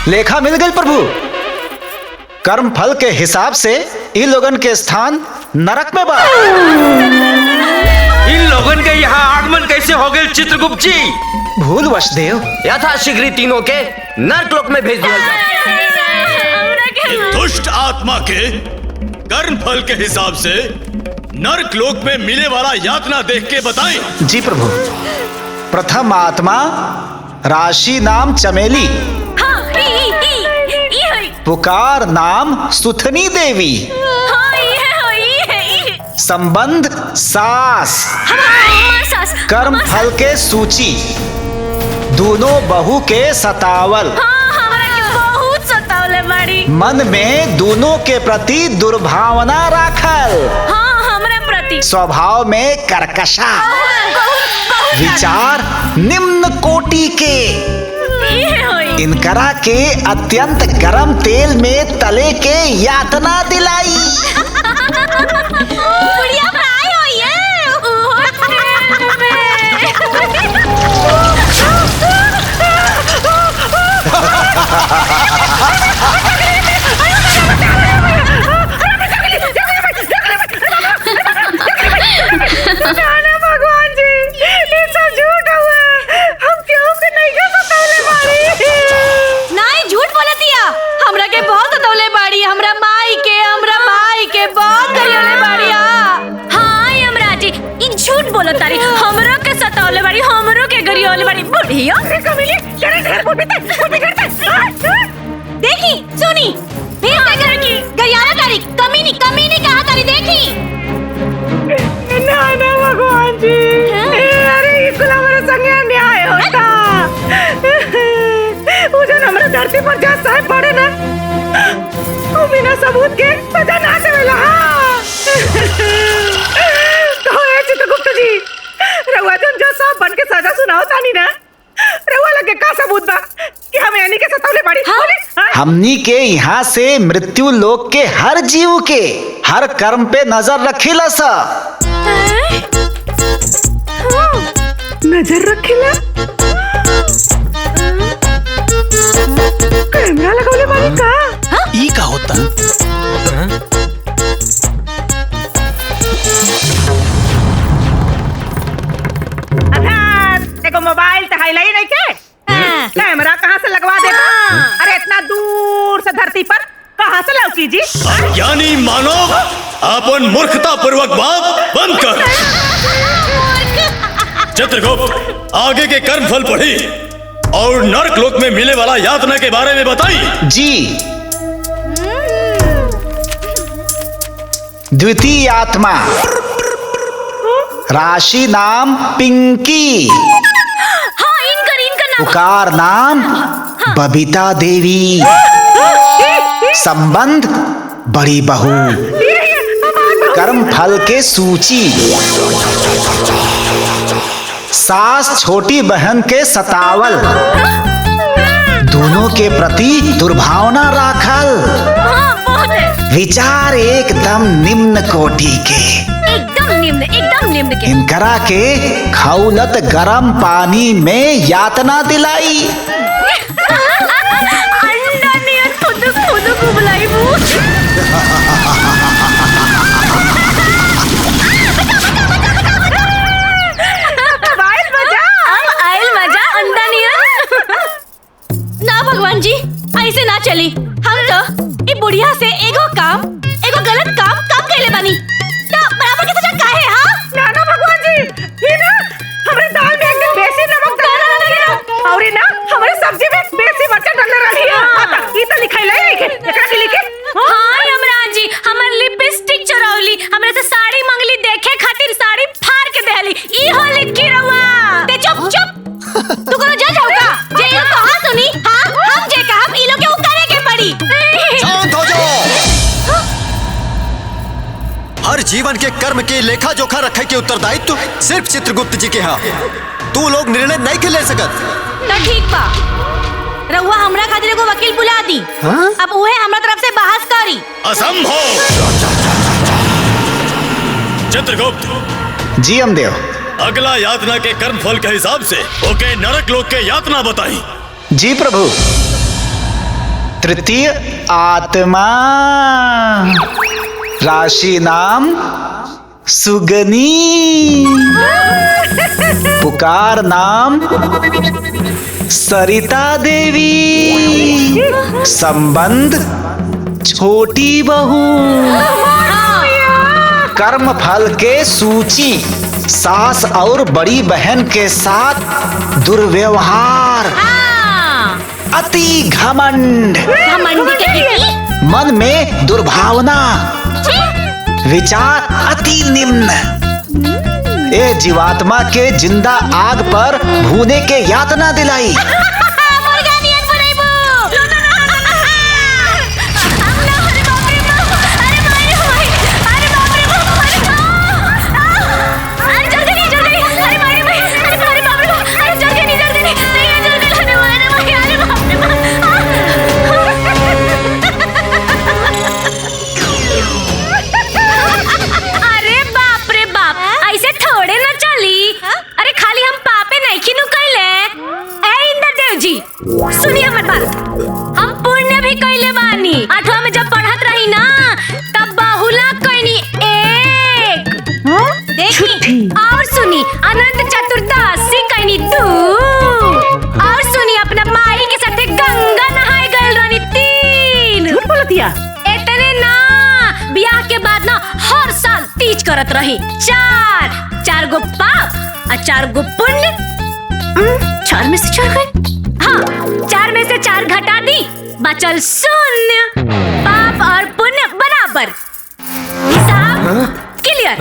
लेखा मिल गई प्रभु। कर्म फल के हिसाब से इन लोगन के स्थान नरक में बा। इन लोगन के यहाँ आगमन कैसे हो गए चित्रगुप्त जी? भूलवश देव। यथाशीघ्र तीनों के नरक लोक में भेज दिया जाए। दुष्ट आत्मा के कर्म फल के हिसाब से नरक लोक में मिले वाला यातना देख के बताएं। जी प्रभु। प्रथम आत्मा राशि नाम चमेली, पुकार नाम सुथनी देवी, संबंध सास, कर्म फल के सूची, दोनों बहू के सतावल, मन में दोनों के प्रति दुर्भावना राखल, स्वभाव में कर्कशा, विचार निम्न कोटि के, इनकरा के अत्यंत गरम तेल में तले के यातना दिलाई। भगवान जी, ये सब झूठ हुआ। हम क्यों के नहीं कर सतावले बाड़ी? नहीं, झूठ बोलतिया। हमरा के बहुत सतावले बाड़ी, हमरा माई के बहुत गरियोले बाड़ी। हां यमराज जी, ई झूठ बोलत तारी। हमरो के सतावले बाड़ी, हमरो के गरियोले बाड़ी। बुढ़िया अरे कमीली, तेरे घर को बिता। देखी सुनी, फिर से घर की गरियाला तारी, कमीनी कहा तारी। देखी ना भगवान जी, अरे इसको हमारे संगे अन्याय होता। वो जो हमारे धरती पर जा साहब पड़े ना, वो बिना सबूत के सजा ना देवेला। तो ये चित्रगुप्त जी, रउआ जो सब बन के सजा सुनाओ तानी ना, रउआ लगे का सबूत बा कि हमें यानी के सतावले बाड़ी? हमनी के यहाँ से मृत्यु लोक के हर जीव के हर कर्म पे नजर रखिला सा। नजर रखिला? कैमरा लगौले बाड़ी का? ई का होता? देखो मोबाइल तो हाईलाइट नहीं के? कैमरा कहाँ से लगवा देगा? अरे इतना दूर से धरती पर कहाँ से लौकी जी? यानी मानव, अपन मूर्खता पूर्वक बात बंद कर। चित्रगुप्त, आगे के कर्म फल पढ़ी और नरक लोक में मिले वाला यातना के बारे में बताई। जी। द्वितीय आत्मा राशि नाम पिंकी, पुकार नाम बबीता देवी, संबंध बड़ी बहू, कर्म फल के सूची, सास छोटी बहन के सतावल, दोनों के प्रति दुर्भावना राखल, विचार एकदम निम्न कोटि के, एकदम निम्न के। इनकरा के खौलत गरम पानी में यातना दिलाई। अंडा नियन खुद को बुलाई वो। आयल मजा अंडा नियन। ना भगवान जी, ऐसे ना चली। हम तो ये बुढ़िया से एगो गलत काम कैले बानी। बराबर की सजा काहे? हाँ ना भगवान जी, ये ना हमारे दाल में एकदम बेसी नमक डाला रही और ना हमारे सब्जी में बेसी मिर्च डाल रही है। ये तो लिखाई लिखे एकरा के लिखे। हाँ यमराज जी, हमर लिपस्टिक चोरौली, हमरे से साड़ी मंगली देखे खातिर साड़ी फाड़ के दे जीवन के कर्म के लेखा जोखा रखे के उत्तरदायित्व सिर्फ चित्रगुप्त जी के हाँ। तू लोग निर्णय नहीं के ले सकत। तो ठीक बा, रउआ हमरा खातिर एगो वकील बुला दी। अब उहे हमरा तरफ से बहस करी। असंभव। चित्रगुप्त जी अमदेव। अगला यातना के कर्म फल के हिसाब से ओके नरक लोक के यातना बताई। जी प्रभु। तृतीय आत्मा, राशि नाम सुगनी, पुकार नाम सरिता देवी, संबंध छोटी बहू, कर्म फल के सूची सास और बड़ी बहन के साथ दुर्व्यवहार, अति घमंड, मन में दुर्भावना, विचार अति निम्न, ए जीवात्मा के जिंदा आग पर भूने के यातना दिलाई। सुनिए मत बात, हम पुण्य भी कैले बानी। 8वां में जब पढ़त रही ना तब बाहुला कैनी एक, देखी और सुनी अनंत चतुर्दशी कैनी 2, और सुनी अपना माई के साथे गंगा नहाए गइल रहनी 3। झूठ बोलतिया। इतने ना, ब्याह के बाद ना हर साल तीज करत रही। 4 गो पाप और 4 गो पुण्य। 4 में से 4 गए। हाँ, 4 में से 4 घटा दी, बचल 0। पाप और पुण्य बराबर। हिसाब क्लियर।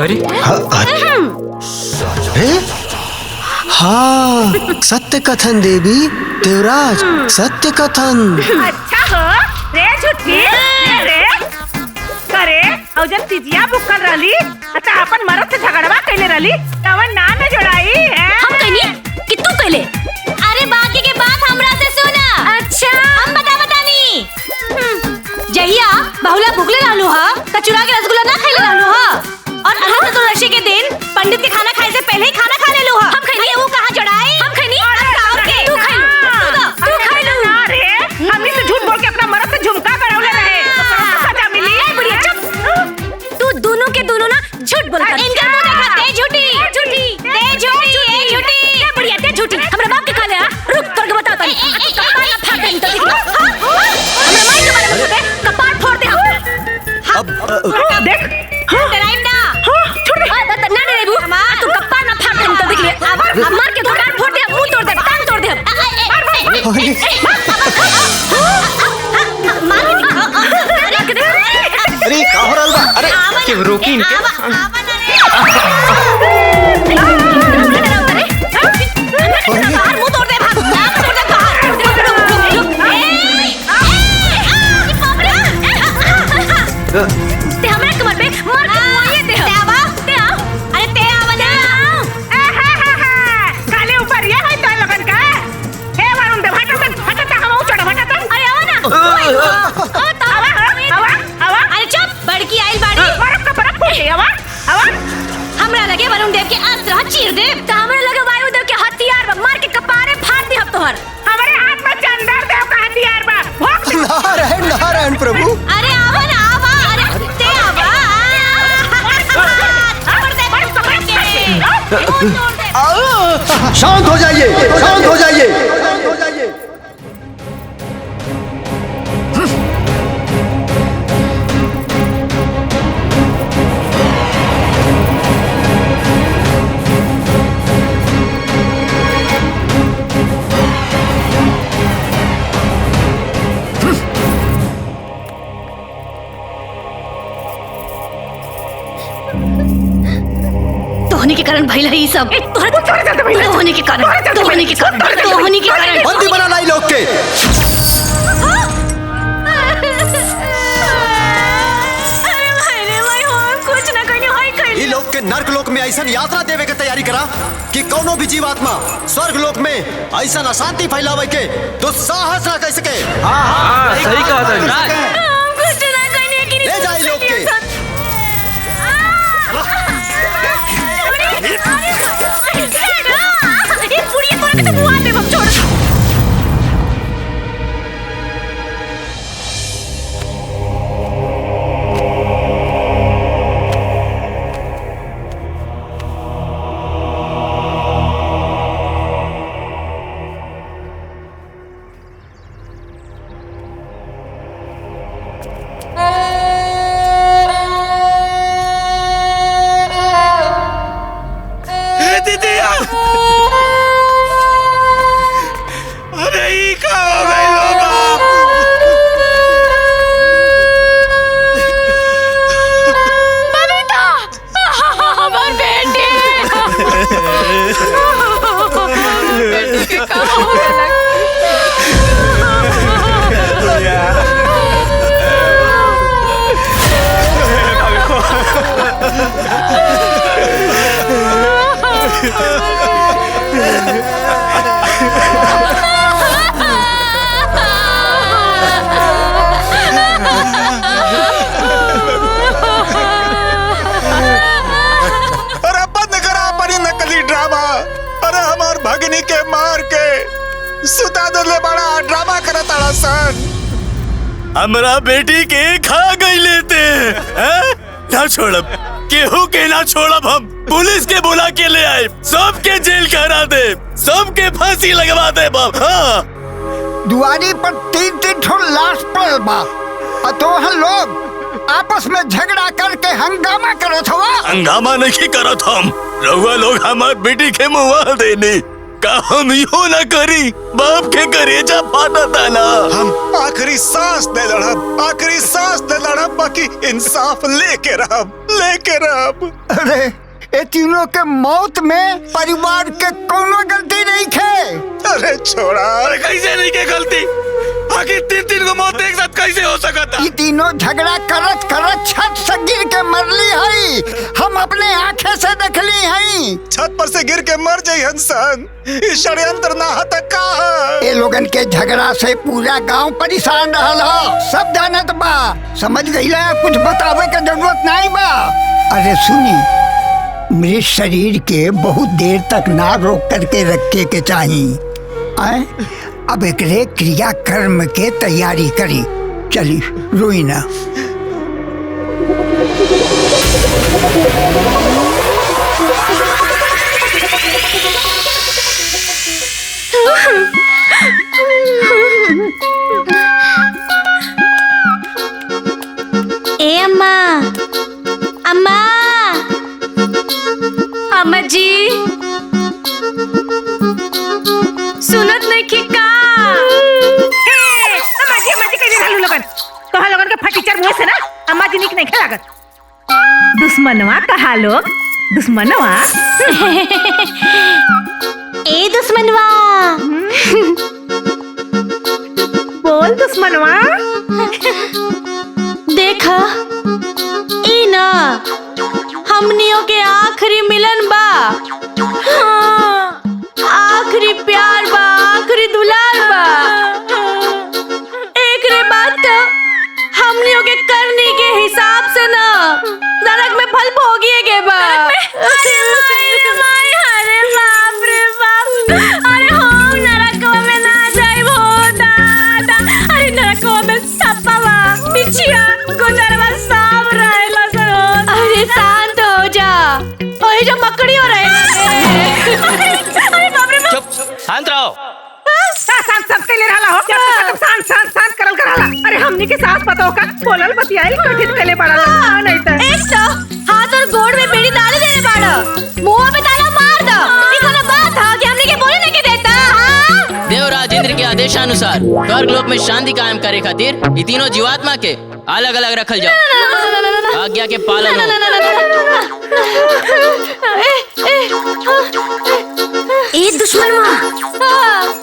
हाँ, सत्य कथन देवी देवराज, सत्य कथन। अच्छा हो रे झूठी रे करे और जब तिजिया बुक कर रही अच्छा अपन मरद से झगड़वा कैले रही तवन ना न जोड़ाई है। हम कहनी कि तू कहले। अरे बाकी के बात हमरा से सुना। अच्छा हम बतानी। जहिया बहुला भुगले रहलू हा त चुरा के रसगुल्ला ना खाइले रहलू हा, और अनंत चतुर्दशी के दिन पंडित के खाना खाए से पहले ही खाना खा लेलू हा। हम खैनी वो कहां जड़ाई। हम खैनी तू खैलू अरे हमनी से झूठ बोल के अपना मरद से झुमका करौले रहे तो सजा मिली। ए बुढ़िया चुप, तू दोनों के दोनों ना झूठ बोलत। इनका मुंह देखा ते झूठी ए झूठी ए बुढ़िया ते झूठी। हमरा बाप के खाले रुक करके बता तनी कपार ना फाड़ दे तो हमरा माई के बारे में बता कपार फोड़ दे हम। अब देख डराइम ना छोड़ दे ना डरेबू तू कपार ना फाड़ दे तो देख ले। अब मार के कपार फोड़ दे, मुंह तोड़ दे, टांग तोड़ दे। अरे का हो रहल बा? अरे के रोकी इनके। बाहर मुंह तोड़ दे, भाग तोड़ दे बाहर। ते हमरा कमर पे मार के मुआये दे। ते आओ अरे ते आवा ना। काले ऊपर ये है तो लगन का हे वरुण दे हटा हम चढ़ हटा। अरे आवा ना। ओ तावा अरे चुप, बड़की आइल बाड़ी बर्फ का बर्फ फूटे। आवा हमरा लगे वरुण देव के अस्त्र चीर दे त हमरा लगे वायु देव के हथियार बा मार के कपारे फाड़ दे। अब तोहर हमारे हाथ में चंदर देव का हथियार बा। नारायण नारायण प्रभु। अरे आवा ना आवा। अरे ते आवा छोड़ दे बड़ कपड़ के मुंह तोड़ दे। शांत हो जाइए, शांत हो जाइए। तोहनी के कारण भइल है ई सब। तोहनी के कारण बंदी बना लाई लोग के। अरे भाई रे भाई हम कुछ ना कहनी होई नर्क में ऐसा यात्रा देवे के तैयारी करा कि कोनो भी जीवात्मा स्वर्ग लोक में ऐसा अशांति फैलावे के दुस्साहस ना कर सके। हाँ, सही कहा था। ले जाए लोग के। भगनी के मार के सुता दले बड़ा ड्रामा करता सन। हमरा बेटी के खा गई लेते हैं? ना छोड़ब, केहू के ना छोड़ब। हम पुलिस के बुला के ले आए, सबके जेल करा दे, सबके फांसी लगवा दे बाप। हाँ। दुआरी पर 3-3 ठो लाश पड़ल बा, अतोहन लोग आपस में झगड़ा करके हंगामा करत हवा। हंगामा नहीं करत हम, रउआ लोग हमार बेटी के मुआ देने का हम यो न करी। बाप के करेजा फाटता ना। हम आखिरी सांस दे लड़ब, आखिरी सांस दे लड़ब, बाकी इंसाफ लेके रहब। अरे ये तीनों के मौत में परिवार के कोनो गलती नहीं खे। अरे छोड़ा। अरे कैसे नहीं के गलती? आखिर 3-3 को मौत एक साथ कैसे हो सकता? ये तीनों झगड़ा करत करत छत से गिर के मरली है। हम अपने आँखें से देखली है। छत पर से गिर के मर जाई इंसान। इस षड्यंत्र ना हता का। ये लोगन के झगड़ा से पूरा गांव परेशान रहल हो, सब जानत बा। समझ गईला, कुछ बतावे के जरूरत नहीं बा। अरे सुनी, मृत शरीर के बहुत देर तक ना रोक करके रखे के चाहिए। अब एकरे क्रिया कर्म के तैयारी करी। चली रोई ना। ए अम्मा, अम्मा, अम्मा जी, सुनत नहीं की का? अम्मा जी कह रहलू लोगन, तोहा लोगन के फटीचर मुंह से ना अम्मा जी निक नहीं लागत। दुश्मनवा कहा लोग, दुश्मनवा। ए दुश्मनवा, बोल दुश्मनवा। देखा ई ना हमनियों के आखिरी मिलन बा। हाँ, आखिरी प्यार बा, आखिरी दुलार बा। एक रे बात तो हमनियों के करनी के हिसाब से ना नरक में फल भोगिए के बा। अरे बाप रे बाप, अरे हम नरक में ना जाए वो दादा। अरे नरक में सप्पा बिछिया गुजरवा सांप रहेला सर। अरे शांत हो जा, ओए जो मकड़ी हो रहे हैं। अरे बाप रे बाप, चुप, शांत रहो। शांत के लिए रहला हो। शांत करल कराला। अरे हमनी के साथ पता होगा बोलल बतियाई कठिन कले पड़ला नहीं तो। एक तो हाथ और गोड़ में बेड़ी डाल देने बाड़ा, मुंह पे ताला मार दो। ई कोनो बात है कि हमनी के बोले नहीं के देता? हां, देवराज इंद्र के आदेशानुसार स्वर्ग लोक में शांति कायम करे खातिर ये तीनों जीवात्मा के अलग अलग रखल जाओ। आज्ञा के पालन हो। ए दुश्मनवा,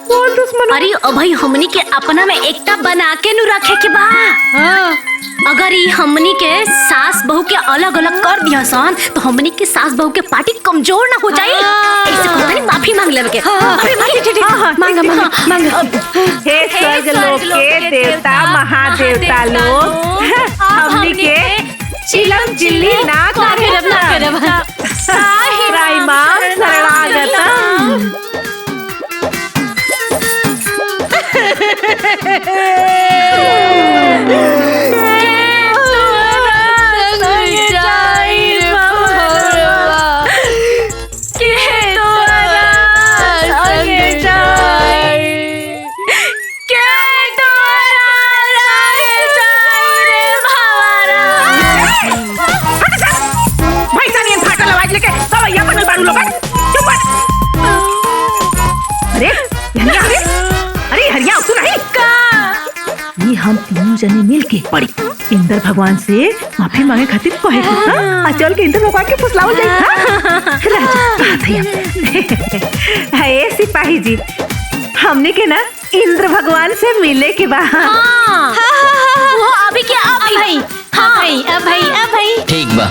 बोल दुश्मन। अरे भाई हमनी के अपना में एकता बना के नु रखे के बा। अगर ये हमनी के सास बहू के अलग अलग कर दिया सन तो हमनी के सास बहू के पार्टी कमजोर ना हो जाए। ऐसे कहता नहीं माफी मांग लेवे के। हे स्वर्ग लोक के देवता महादेवता लोग हमनी के चिलम चिल्ली ना करब राई मां शरणागतम। हम तीनों जने मिल के पड़ी इंद्र भगवान से माफी मांगे खातिर कहे चल के इंद्र भगवान के फुसलावल जाई। राजा ए सिपाही जी हमने के ना इंद्र भगवान से मिले के बा। वो अभी क्या अभी भाई ठीक बा।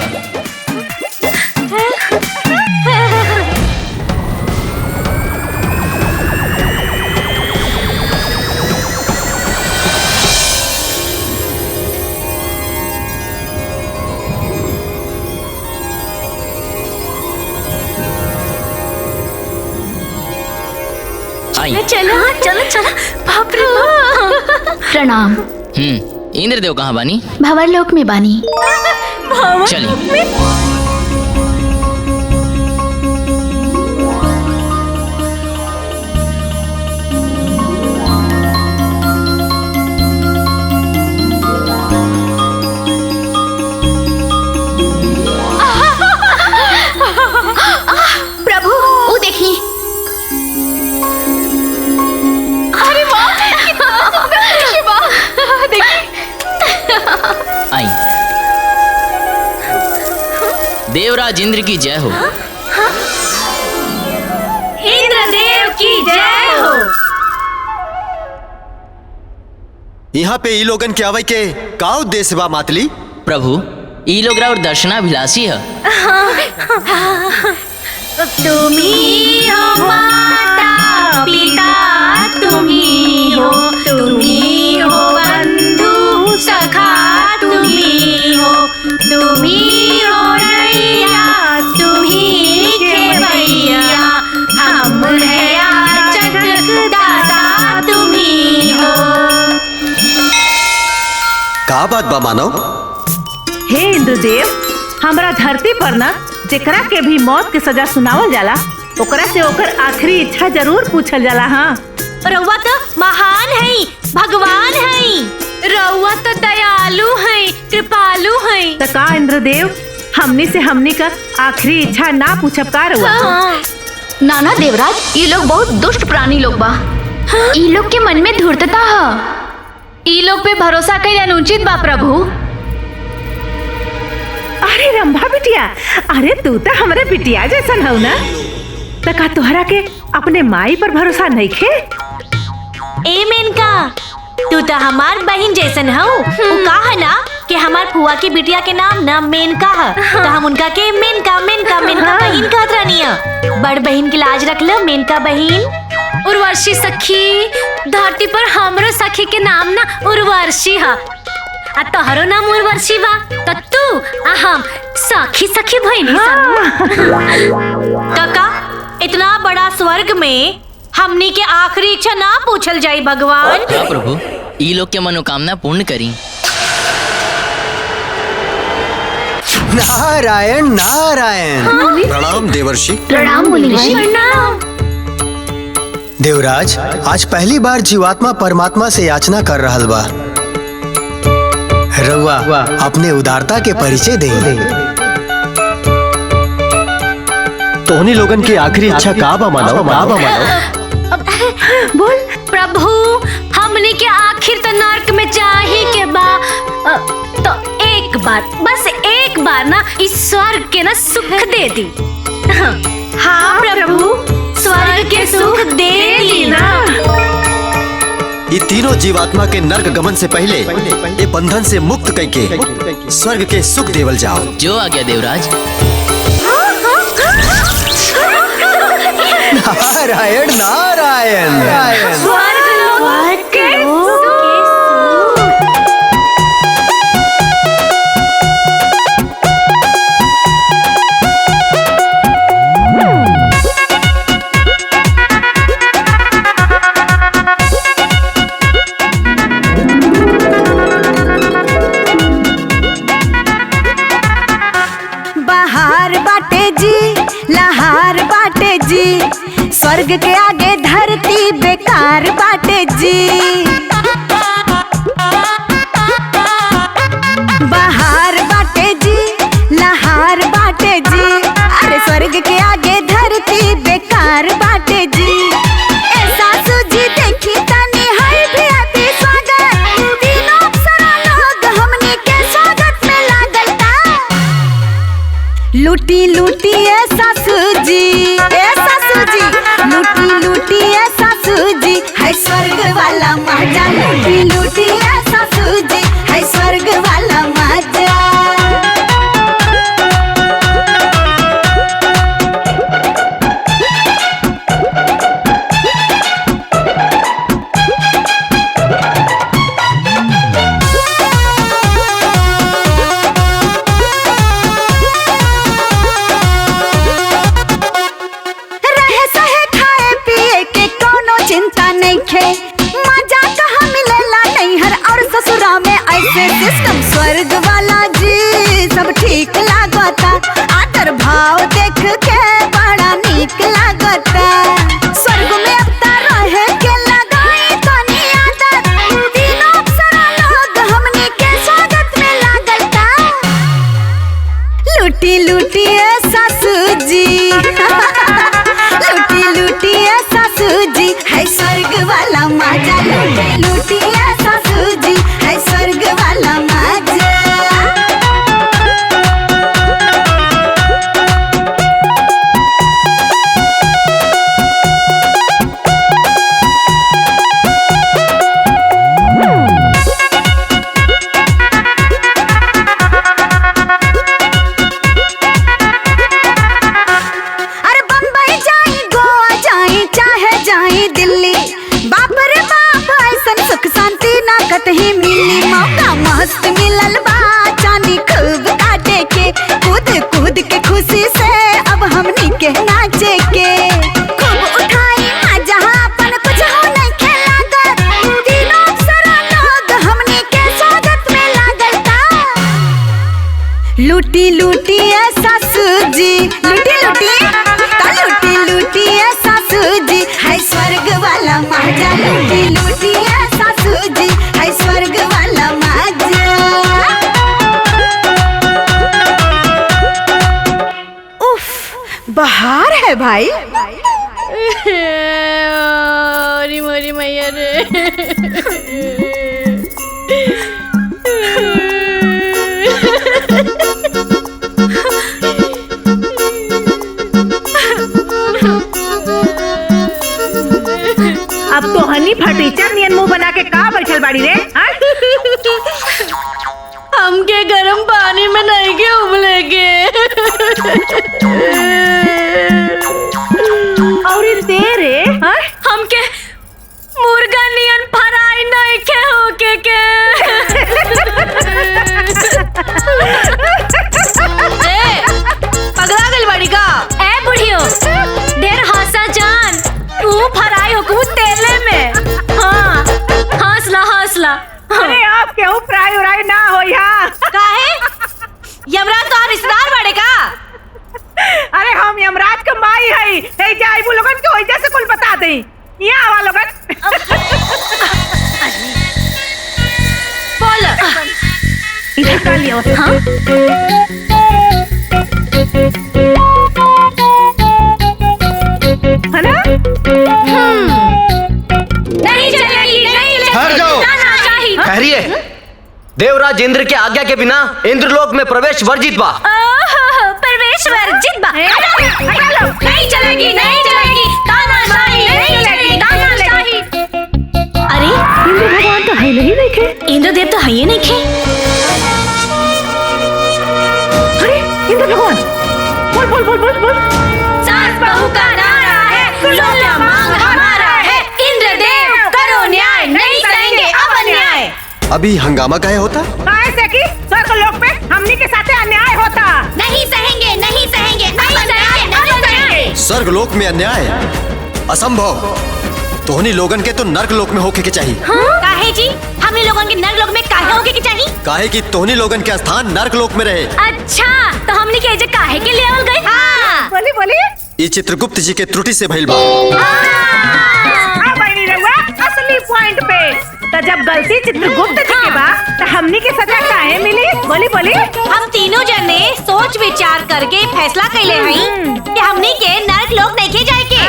चलो बाप रे बाप। प्रणाम। इंद्रदेव कहाँ बानी? भंवर लोक में बानी। चलिए। प्रभु वो देखी। आई। देवराज इंद्र की जय हो। इंद्रदेव की जय हो। यहाँ पे ई लोगन के आवे के का उद्देश्य बा मातली? प्रभु ई लोग और दर्शनाभिलाषी है। तुम्ही हो माता पिता, तुम्ही हो बंधु सखा, तुम्ही हो नैया, तुम्ही खेवैया, हम है याचक दाता, तुम्ही हो। का बात बा मानव? हे इंद्रदेव हमरा धरती पर ना जेकरा के भी मौत के सजा सुनावल जाला ओकरा से ओकर आखिरी इच्छा जरूर पूछल जाला। हाँ रउआ तो महान है, भगवान है, रउआ तो दयालु है, कृपालु है। तो का इंद्रदेव हमनी से हमनी का आखिरी इच्छा ना पूछब का रउआ? नाना देवराज ये लोग बहुत दुष्ट प्राणी लोग बा। ये लोग के मन में धूर्तता है। ये लोग पे भरोसा कईल अनुचित बा प्रभु। अरे रंभा बिटिया, अरे तू तो हमारे बिटिया जैसन हो ना, तो का तोहरा के अपने माई पर भरोसा नहीं खे? ए मेनका तू तो हमार बहन जैसन हो। वो कहा ना कि हमार फुआ की बिटिया के नाम ना मेनका है, तो हम उनका के मेनका बहन कहत रहनी है। बड़ बहन की लाज रख लो मेनका बहन। उर्वशी सखी, धरती पर हमरो सखी के नाम ना उर्वशी है, आ तोहरो नाम उर्वशी बा, तो तू हम सखी बहन। काका इतना बड़ा स्वर्ग में हमनी के आखिरी इच्छा ना पूछल जाई भगवान। हाँ प्रभु ई लोग के मनोकामना पूर्ण करी। नारायण नारायण। प्रणाम देवर्षि। प्रणाम मुनि ऋषि। देवराज आज पहली बार जीवात्मा परमात्मा से याचना कर रहल बा। रउआ अपने उदारता के परिचय दे। तोहनी लोगन की आखिरी इच्छा का बा मानव? बोल प्रभु हमने के आखिर तो नरक में जाही के बा, तो एक बार बस एक बार ना इस स्वर्ग के ना सुख दे दी। हाँ प्रभु स्वर्ग के सुख दे दी ना। ये तीनों जीवात्मा के नर्क गमन से पहले ये बंधन से मुक्त करके स्वर्ग के सुख देवल जाओ। जो आ गया देवराज। नारायण नारायण स्वर्ग के स्वर्ग के आगे धरती बेकार बाटे जी। बाहर बाटे जी, लहार बाटे जी। अरे स्वर्ग के आगे धरती बेकार बाटे जी। ऐसा सूझी देखी तनी है भी अति स्वागत। तीनों अप्सरा लोग हमनी के स्वागत में लागल ता। लूटी लूटी ऐसा सूझी, लूटी लूटी ऐसा सूझी है स्वर्ग वाला मजा। लूटी लूटी ऐसा सूझी है स्वर्ग वाला मजा। सिस्टम स्वर्ग वाला जी सब ठीक लागता। आदर भाव देख के बड़ा नीक लागता। स्वर्ग में अब रहे के लगाई तनी आदत। तीनों अप्सरा लोग हमनी के स्वागत में लागता। लूटी लूटी ऐसा सूझी लूटी लूटी ऐसा सूझी है स्वर्ग वाला मजा। लूटी लूटी ऐसा सूझी है स्वर्ग वाला मजा। अरे बम्बई जाई, गोवा जाई, चाहे जाई दिल्ली। बाप रे बाप ऐसन सुख शांति ना कतही मिली। मौका मस्त मिलल बा चांदी खूब काटे के। कूद कूद के खुशी से अब हमनी के नाचे के। खूब उठाई मजा अपन कुछ हो नहीं खेलागत। तीनों अप्सरा लोग हमनी के स्वागत में लागल ता। लूटी लूटी ऐसा सूझी, लूटी लूटी लूटी लूटी ऐसा सूझी है स्वर्ग वाला मजा। लूटी लूटी ऐसा सूझी है स्वर्ग वाला मजा। उफ, बाहर है भाई। अरे मोरी मैया रे। अब तो हनी फटीचर नियन मुंह बना के का बैठल बाड़ी रे। हमके गरम पानी में नहीं के उबलेगे। और तेरे हमके मुर्गा नियन फराई नहीं के होके के। पगला गल बड़ी का। ए बुढ़ियो ढेर हंसा जान। तू फराई हो तेले में। हाँ हंसला हंसला। अरे आप क्यों फ्राई उराई ना हो यहाँ। काहे यमराज तो आप रिश्तेदार बड़े का। अरे हम यमराज का माई है। ए जाई वो लोगन के वजह से कुल बता दे। यहाँ आवा लोगन। बोल इधर कर लियो। हाँ है ना। नहीं चलेगी नहीं चलेगी। ठहर जाओ। ठहरिए। देवराज इंद्र के आज्ञा के बिना इंद्रलोक में प्रवेश वर्जित बा। प्रवेश वर्जित बा। नहीं चलेगी नहीं चलेगी। तानाशाही नहीं चलेगी तानाशाही। अरे अभी हंगामा काहे होता? ऐसे कि स्वर्ग लोक पे हमनी के साथे अन्याय होता। नहीं सहेंगे, नहीं सहेंगे, नहीं सहेंगे, नहीं सहेंगे। स्वर्ग लोक में अन्याय असंभव। तोहनी लोगन के तो नर्क लोक में होके के चाहिए। काहे जी? हमने लोगन के नर्क लोक में काहे होके के चाहिए? काहे कि तोहनी लोगन के स्थान नर्क लोक में रहे। अच्छा, तो हमने के एजे काहे के लेवल गए? हाँ। बोली बोली। ये चित्रगुप्त जी के त्रुटि से भइल बा। बनी रहुआ असली पॉइंट पे। तो जब गलती चित्रगुप्त जी के बा, तो हमनी के सजा काहे मिली? बोली बोली। हम तीनों जने सोच विचार करके फैसला कैले हई कि हमनी के नर्क लोक नहीं जाए के।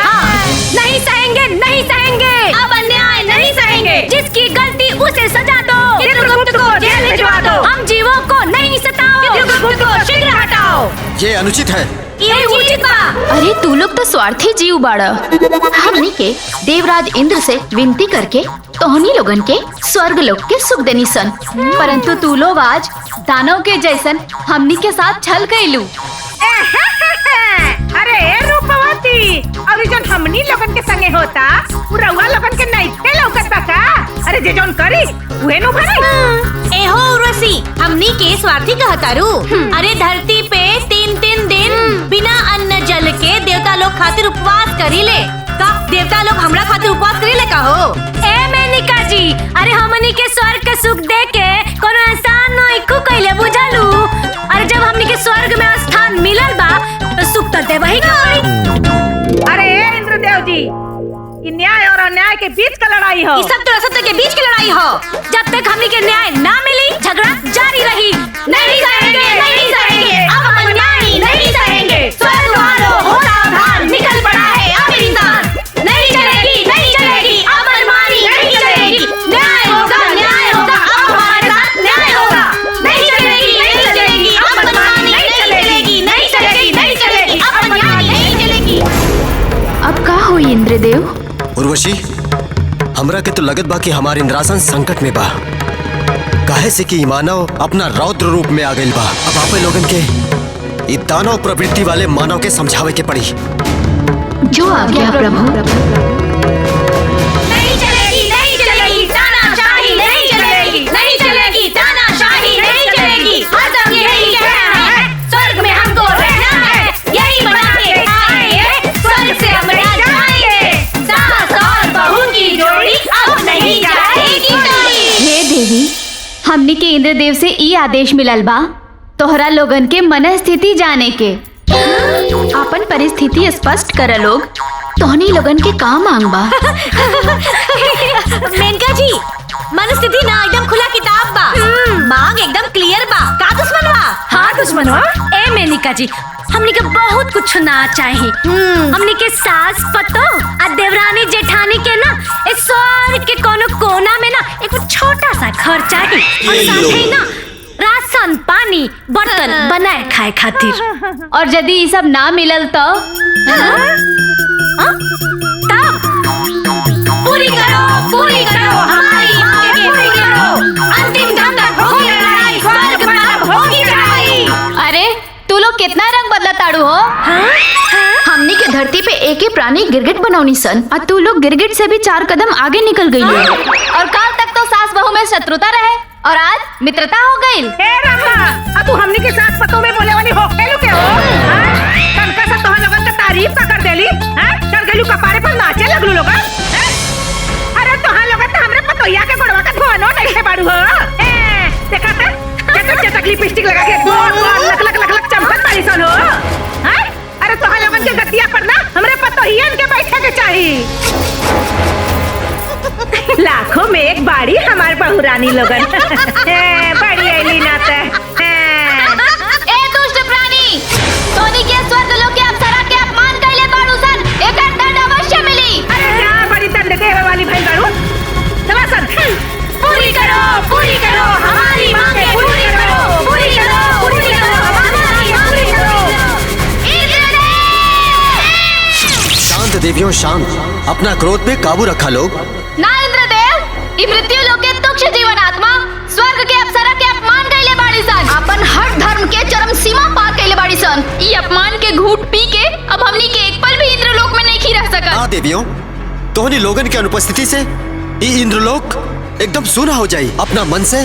नहीं सहेंगे, नहीं सहेंगे। अब अन्याय नहीं सहेंगे। जिसकी गलती उसे सजा दो। चित्रगुप्त को जेल भिजवा दो। हम जीवों को नहीं सताओ। चित्रगुप्त को शीघ्र हटाओ। ये अनुचित है। ये उचित बा। अरे तू लोग तो स्वार्थी जीव बाड़ा। हमनी के देवराज इंद्र से विनती करके तोहनी लोगन के स्वर्ग लोक के सुख देनी सन, परंतु तू लोग आज दानव के जैसन हमनी के साथ छल कैलू। अरे रूपवती, और जन हमनी लोगन के संगे होता रउआ लोगन के नइखे लौकत बा का? अरे जे जौन करी उहे नु भरी। एहो उर्वशी, हमनी के स्वार्थी कहतारू। अरे धरती पे 3-3 दिन बिना अन्न जल के देवता लोग खातिर उपवास करीले। का देवता लोग हमरा खातिर उपवास करीले का हो? ए मेनिका जी, अरे हमनी के स्वर्ग के सुख दे के कोनो एहसान नहीं को कइले बुझालू। अरे जब हमनी के स्वर्ग में स्थान मिलल बा तो सुख तो देबही ना। अरे इंद्रदेव जी, ये न्याय और अन्याय के बीच का लड़ाई हो। ये सब तो असत्य के बीच की लड़ाई हो। जब तक हमनी के न्याय ना मिली झगड़ा जारी रही। नहीं सहेंगे, नहीं सहेंगे। अब हम अन्याय नहीं सहेंगे। स्वर्ग वालों हो सावधान, निकल पड़ा है अब इंसान। नहीं चलेगी, नहीं चलेगी। अब मनमानी नहीं चलेगी। न्याय होगा, न्याय होगा। अब हमारे साथ न्याय होगा। नहीं चलेगी, नहीं चलेगी। अब मनमानी नहीं चलेगी, नहीं चलेगी, नहीं चलेगी। अब अन्याय नहीं चलेगी। अब का हुई इंद्रदेव? उर्वशी, हमरा के तो लगत बा कि हमार इंद्रासन संकट में बा। काहे से कि मानव अपना रौद्र रूप में आ गइल बा। अब आपे लोगन के ई दानव प्रवृत्ति वाले मानव के समझावे के पड़ी। जो आ गया प्रभु। नहीं चलेगी, नहीं चलेगी। तानाशाही नहीं चलेगी, नहीं चलेगी। तानाशाही नहीं चलेगी। हर दम यही कहना है, स्वर्ग में हमको रहना है। यही बना के आएंगे, स्वर्ग से हम जाएंगे। सास और बहू की जोड़ी अब नहीं जाएगी कोई। हे देवी, हमनी के इंद्रदेव से ई आदेश मिलल बा तोहरा लोगन के मन स्थिति जाने के। अपन परिस्थिति स्पष्ट कर लोग। तोहनी लोगन के का मांग बा? मेनका जी, मन स्थिति ना एकदम खुला किताब बा। मांग एकदम क्लियर बा। का दुश्मन बा? हाँ दुश्मन हो। ए मेनिका जी, हमनी के बहुत कुछ ना चाहे। हमनी के सास पतो आ देवरानी जेठानी के ना इस स्वर्ग के कोनो कोना में ना एक छोटा सा घर चाहिए। और साथ ही ना राशन पानी बर्तन बनाए खाए खातिर। और यदि ये सब ना मिलल तो तब पूरी करो हमारी मांगे पूरी करो। अंतिम दम तक होगी लड़ाई, स्वर्ग में अब होगी लड़ाई। अरे तू लोग कितना रंग बदला ताड़ू हो? हमनी के धरती पे एक ही प्राणी गिरगिट बनौनी सन, और तू लोग गिरगिट से भी 4 कदम आगे निकल गई हो। और काल तक तो सास बहू में शत्रुता रहे और आज मित्रता हो गई। अब तू हमनी के साथ पतों में बोले वाली हो केलू के हो? कनका से तोहन लोगन का तारीफ का कर देली। चढ़ गेलू कपारे पर नाचे लगलू लोगन। अरे तोहन लोगन तो हमरे पतोइया के गोड़वा का धोनो नहीं है बाड़ू हो। देखा था चटक लिपस्टिक लगा के लक लक लक लक चमकत बाड़ी सन हो। अरे तोहन लोगन के गतिया पर ना हमरे पतोहियन के बैठे के चाहिए। लाखों में एक बाड़ी हमार बहुरानी लोगन। बड़ी ऐली नाते। ए दुष्ट प्राणी, तोनी के स्वर्ग लोक के अप्सरा के अपमान कइले बाड़ू सन, एकर दंड अवश्य मिली। अरे क्या बड़ी दंड देवे वाली भइल बाड़ू? चला सन। पूरी करो हमारी मांगे पूरी करो, पूरी करो, पूरी करो हमारी मांगे करो। शांत देवियों शांत, अपना क्रोध पे काबू रखा लोग। ना इंद्रदेव, ई मृत्यु लोक के तुक्ष जीवन आत्मा स्वर्ग के अप्सरा के अपमान कइले बाड़ी सन, अपन हर धर्म के चरम सीमा पार कइले बाड़ी सन। ई अपमान के घूंट पी के अब हमनी के एक पल भी इंद्रलोक में नहीं रह सकत। हाँ देवियों, तोहनी लोगन के अनुपस्थिति से ई इंद्रलोक एकदम सूना हो जाई। अपना मन से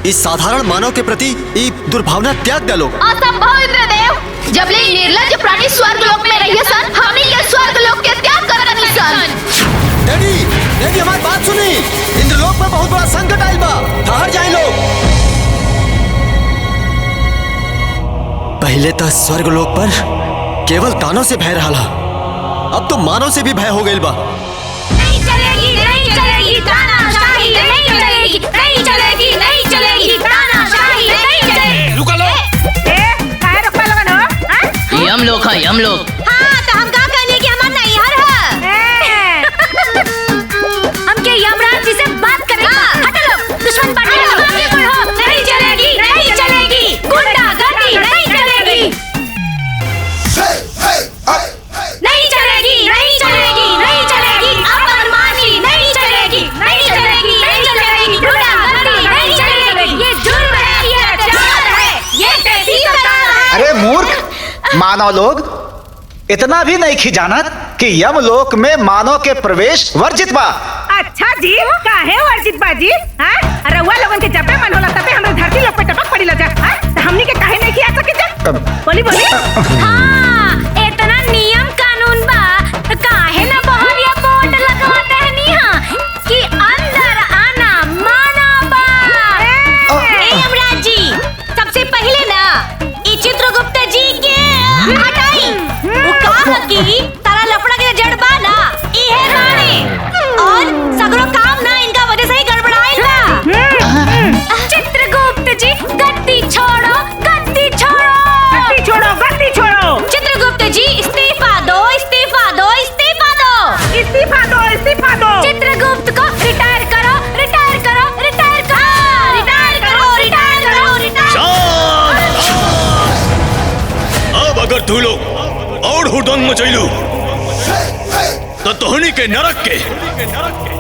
इस साधारण मानव के प्रति ये दुर्भावना त्याग डालो। असंभव इंद्रदेव, जब ले निर्लज्ज प्राणी स्वर्ग लोक में रहिए सन, हमने ये स्वर्ग लोक के त्याग करनी सन। डैडी, डैडी हमारी बात सुनी। इंद्रलोक में बहुत बड़ा संकट आइल बा, ठहर जाए लोग। पहले तो स्वर्ग लोक पर केवल दानों से भय रहा, अब तो मानव से भी भय हो गई बा। नहीं चलेगी, नहीं चलेगी तानाशाही, नहीं चलेगी, नहीं चलेगी, नहीं चलेगी तानाशाही, नहीं चलेगी। रुका लो। काहे रुकवा लगन हो? यम लोग है, यम लोग। हाँ तो हम का कहने की हमार नहीं हर है। हमके यमराज जी से बात करेगा। हटो लोग, दुश्मन पार्टी लोग आगे बढ़ो। नहीं चलेगी, नहीं चलेगी, गुंडागर्दी नहीं चलेगी। नहीं चलेगी, नहीं चलेगी, नहीं चलेगी, अपमानी नहीं चलेगी, नहीं चलेगी, नहीं चलेगी, गुंडागर्दी नहीं चलेगी। ये जुर्म है, ये अत्याचार है, ये कैसी सरकार है। अरे मूर्ख मानव लोग, इतना भी नहीं खिजानत कि यमलोक में मानव के प्रवेश वर्जित बा। अच्छा जी, काहे वर्जित बाजी? हाँ, रउआ लोगन के जब मन होला तबे हमरे धरती लोग पे टपक पड़ी लजा। हाँ, तो हमनी के काहे नहीं किया सके जा? बोली बोली। हाँ, इतना नियम कानून बा, तो काहे ना बाहर या बोर्ड लगवाते हैं निहा कि अंदर आना माना बा। यमराज जी, सबसे पहले ना ये चित्रगुप्त जी के हटाई। वो कहा कि तारा लफड़ा के जड़ बा ना, ये है रानी और सगरो काम ना इनका वजह से ही गड़बड़ाइल बा। चित्रगुप्त जी गद्दी छोड़ो, गद्दी छोड़ो, गद्दी छोड़ो, गद्दी छोड़ो। चित्रगुप्त जी इस्तीफा दो, इस्तीफा दो, इस्तीफा दो, इस्तीफा दो, इस्तीफा दो। चित्रगुप्त को रिटायर करो, रिटायर करो, रिटायर करो, रिटायर करो, रिटायर करो, रिटायर। अब अगर तू लोग और हुड़दंग मचैलू तो तोहनी के नरक के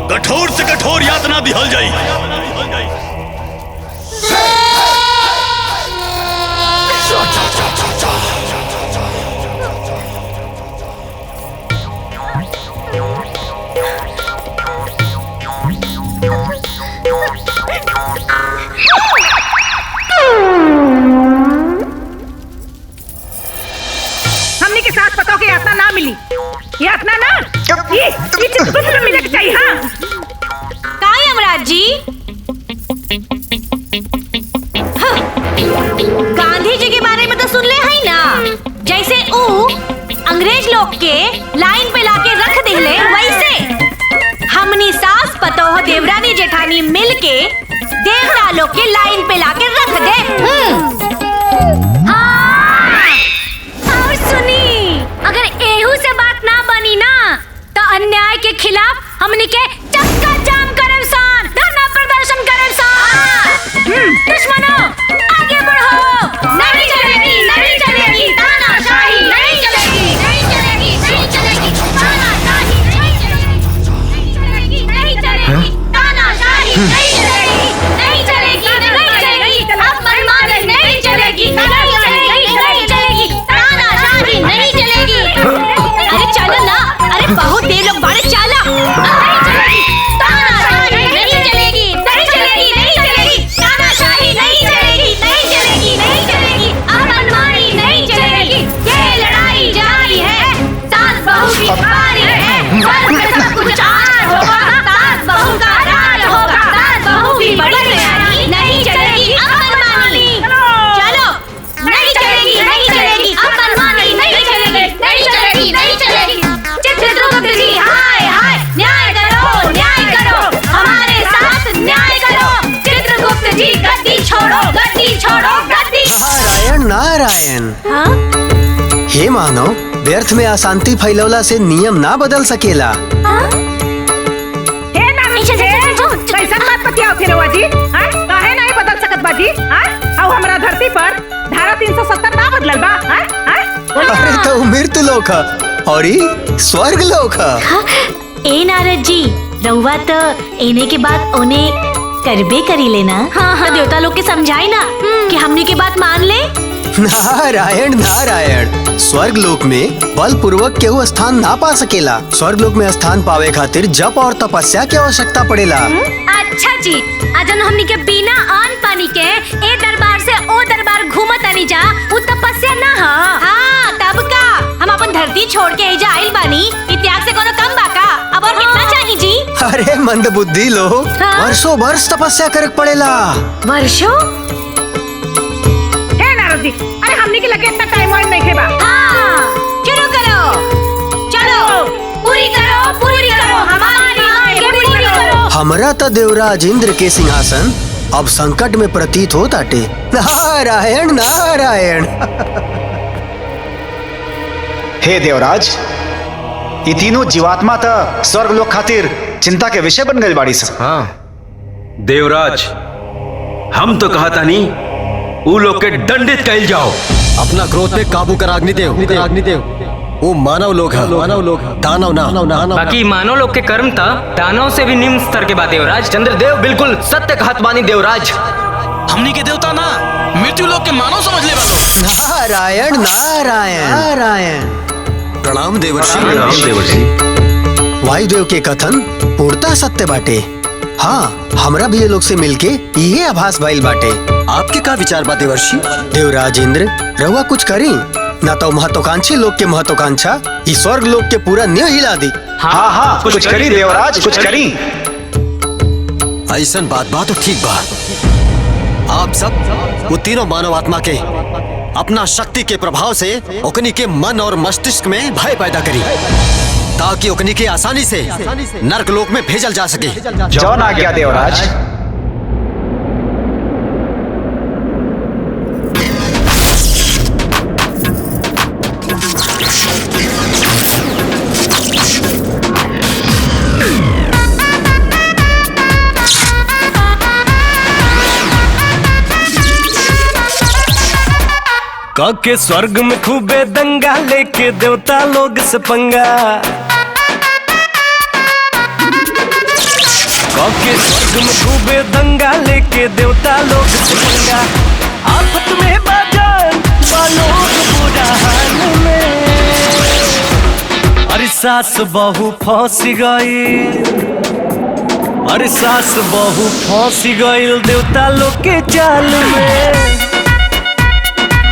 कठोर से कठोर यातना दिहल जाई। हमनी के साथ पतो के यातना ना मिली। यातना ना ये चित्रगुप्त में मिले के चाहिए। हाँ, का यमराज जी? हाँ, गांधी जी के बारे में तो सुन ले है ना, जैसे ऊ अंग्रेज लोग के लाइन पे लाके रख दिले, वैसे हमनी सास पतोह देवरानी जेठानी मिलके देवता लोग के लाइन पे लाके रख दे। हाँ, और सुनी, अगर एहू से बात ना बनी ना तो अन्याय के खिलाफ हमनी के चक्का जाम करम सान, धरना प्रदर्शन करम सान। दुश्मनों आगे बढ़ो। नहीं चलेगी, नहीं चलेगी तानाशाही, नहीं चलेगी, नहीं चलेगी, नहीं चलेगी तानाशाही, नहीं चलेगी, नहीं चलेगी तानाशाही, नहीं चलेगी, नहीं चलेगी, नहीं चलेगी अपमानी नहीं चलेगी, नहीं चलेगी, नहीं चलेगी तानाशाही, नहीं चलेगी। अरे चलो ना, अरे बहुत देर लोग बाड़े चला। नहीं चलेगी तानाशाही, नहीं चलेगी, नहीं चलेगी, नहीं चलेगी तानाशाही, नहीं चलेगी, नहीं चलेगी, नहीं चलेगी अपमानी नहीं चलेगी। ये लड़ाई जारी है, सास बहू की बारी है, घर में सब कुछ आर होगा, सास बहू का राज होगा, सास बहू की बड़ी तैयारी नहीं चलेगी अपमानी। चलो, नहीं चलेगी, नहीं चलेगी अपमानी नहीं चलेगी, नहीं चलेगी, नहीं चलेगी। चित्रगुप्त जी हाय हाय, न्याय करो, न्याय करो, हमारे साथ न्याय करो। चित्रगुप्त जी गद्दी छोड़ो, गद्दी छोड़ो, गद्दी। नारायण नारायण। हाँ? हे मानव, व्यर्थ में अशांति फैलौला से नियम ना बदल सकेला। हे नामी छे, कैसन बात बतियाओ थे रउआ जी? हाँ, काहे नहीं बदल सकत बाजी? हाँ, और हमरा धरती पर धारा 370 ना बदलल बा। हाँ, हाँ, अरे तो मृत्यु लोक है और ई स्वर्ग लोक है। ए नारद जी, रउआ तो एने के बाद ओने करबे करी लेना। हाँ हाँ, देवता लोग के समझाई ना कि हमने के बात मान ले। नारायण नारायण। स्वर्ग लोक में बल पूर्वक केहू स्थान ना पा सकेला। स्वर्ग लोक में स्थान पावे खातिर जप और तपस्या की आवश्यकता पड़ेला। अच्छा अच्छा जी, अजन हमनी के बिना अन्न पानी के ए दरबार से ओ दरबार घूमत आनी जा, उ तपस्या ना ह। हाँ, तब का हम अपन धरती छोड़ के एजा आइल बानी, इतिहास से कोनो कम बाका। अब और कितना चाहिए जी? अरे मंद बुद्धि लोग, वर्षों वर्ष तपस्या करे पड़ेला। वर्षों? हे नारद जी, अरे हमनी के लगे इतना टाइम वाइम नहीं खेबा। हाँ, शुरू करो, चलो पूरी करो, पूरी करो, हमारी मांग के पूरी करो। हमरा तो देवराज इंद्र के सिंहासन अब संकट में प्रतीत हो ताटे। नारायण नारायण। हे देवराज, ये तीनों जीवात्मा तो स्वर्ग लोक खातिर चिंता के विषय बन गए बाड़ी सब। हाँ देवराज, हम तो कहा था नहीं वो लोग के दंडित कइल जाओ। अपना क्रोध पे काबू कर अग्निदेव। वो मानव लोग है, दानव ना। बाकी मानव लोग के कर्म था दानव से भी निम्न स्तर के बात देवराज। चंद्रदेव बिल्कुल सत्य कहत बानी देवराज। हमनी के देवता ना मृत्यु लोग के मानव समझ ले वालो। नारायण नारायण नारायण। प्रणाम देवर्षि। वायुदेव के कथन पूर्णतः सत्य बाटे। हाँ, हमरा भी ये लोग से मिलके ये आभास भइल बाटे। आपके का विचार बा देवर्षि? देवराज इंद्र, रहुआ कुछ करी ना तो महत्वाकांक्षी लोग के महत्वाकांक्षा इस स्वर्ग लोग के पूरा न्यू हिला दी। हाँ, कुछ करी देवराज, कुछ करी। ऐसा बात तो ठीक बा। आप सब वो तीनों मानव आत्मा के अपना शक्ति के प्रभाव से ओकनी के मन और मस्तिष्क में भय पैदा करी, ताकि ओकनी के आसानी से नरक लोक में भेजल जा सके। जौन आ गया देवराज। के स्वर्ग में खूबे दंगा लेके देवता लोग से पंगा। के स्वर्ग में खूबे दंगा लेके देवता लोग से पंगा। आफत में बाजान बालोग बुरा हाल में। अरे सास बहू फंस गई, अरे सास बहू फंस गई देवता लोग के चाल में।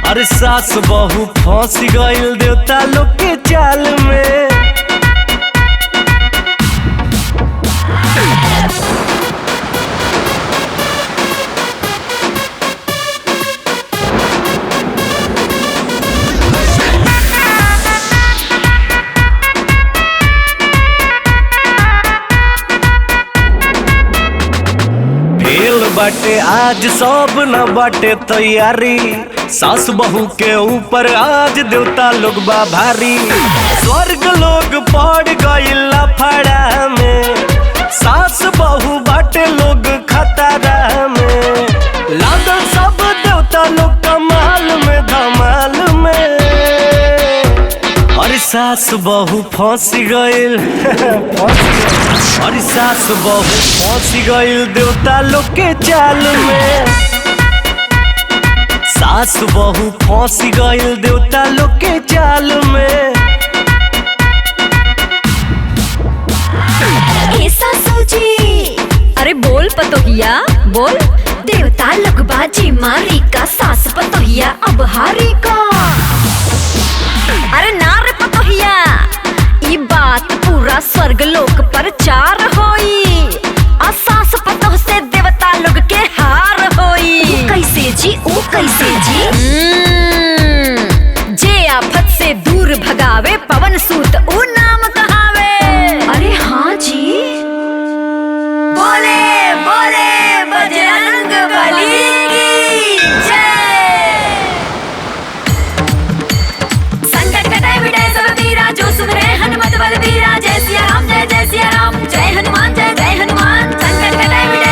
अरे सास बहू फंस गइल देवता लोग के चाल में। बाटे आज सब न बाटे तैयारी। सास बहू के ऊपर आज देवता लोग बा भारी। स्वर्ग लोग पड़ गइल फड़ा में। सास बहू बाटे लोग खतरा में। लागल सब देवता लोग कमाल में धमाल में। अरे सास बहू फंस गइल अरे सास बहू फंस गइल देवता लोग के चाल में। सास बहू फंस गइल देवता लोग के चाल में। ए सासू जी, अरे बोल पतोहिया बोल। देवता लोग बाजी मारी का, सास पतोहिया अब हारी का। अरे ना रे पतोहिया, ई बात पूरा स्वर्ग लोक पर चार होई। आ सास पतोह से देवता लोग के हार होई। कैसे जी ओ कैसे जी? जे आफत से दूर भगावे पवन सूत ऊ नाम कहावे। अरे हाँ जी, बोले बोले बजरंग बली की जय। संकट कटाए मिटाए सब पीरा, जो सुमरे हनुमत बलबीरा। जय सिया राम जय जय सिया राम, जय हनुमान जय जय हनुमान। संकट कटाए मिटाए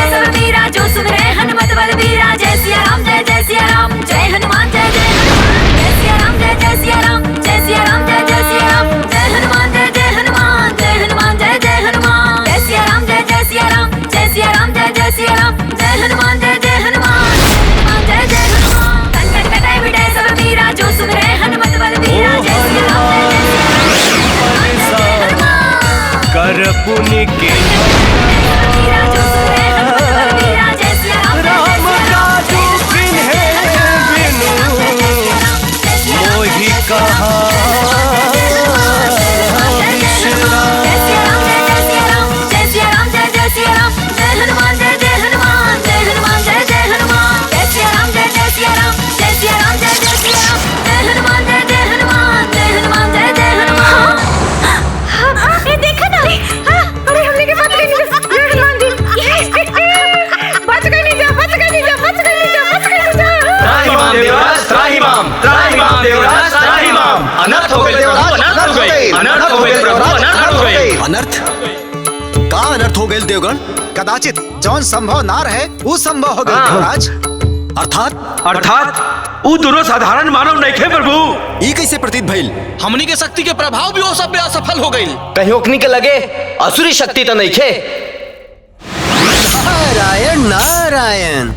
हो गए देवगण। कदाचित जौन संभव ना रहे वो संभव हो गए देवराज। अर्थात वो दोनों साधारण मानव नहीं थे प्रभु। ये कैसे प्रतीत भइल? हमनी के शक्ति के प्रभाव भी वो सब पे असफल हो गई। कहीं ओकनी के लगे असुरी शक्ति तो नहीं थे। नारायण नारायण।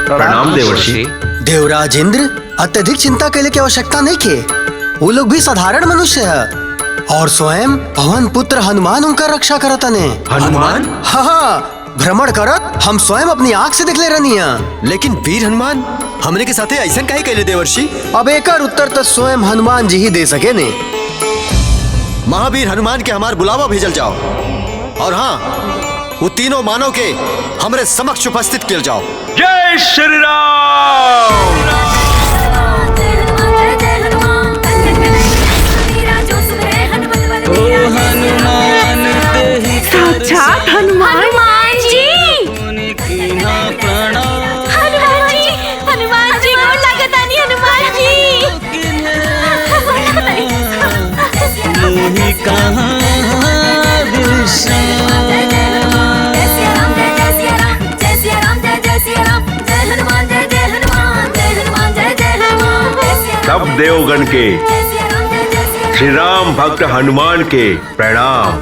प्रणाम देवर्षि। देवराज इंद्र, अत्यधिक चिंता के की आवश्यकता नहीं के। वो लोग भी साधारण मनुष्य है और स्वयं पवन पुत्र हनुमान उनका रक्षा करता ने। हनुमान? हाँ, भ्रमण करत हम स्वयं अपनी आंख से दिखले रहनी। लेकिन वीर हनुमान हमने के साथे ऐसा काहे कहले देवर्षि? अब एकर उत्तर तो स्वयं हनुमान जी ही दे सके ने। महावीर हनुमान के हमार बुलावा भेजल जाओ और हाँ, वो तीनों मानव के हमरे समक्ष उपस्थित किया जाओ। जय श्री राम। साक्षात हनुमान जी। हनुमान जी गोर लागतानी हनुमान जी। सब देवगण के श्री राम भक्त हनुमान के प्रणाम।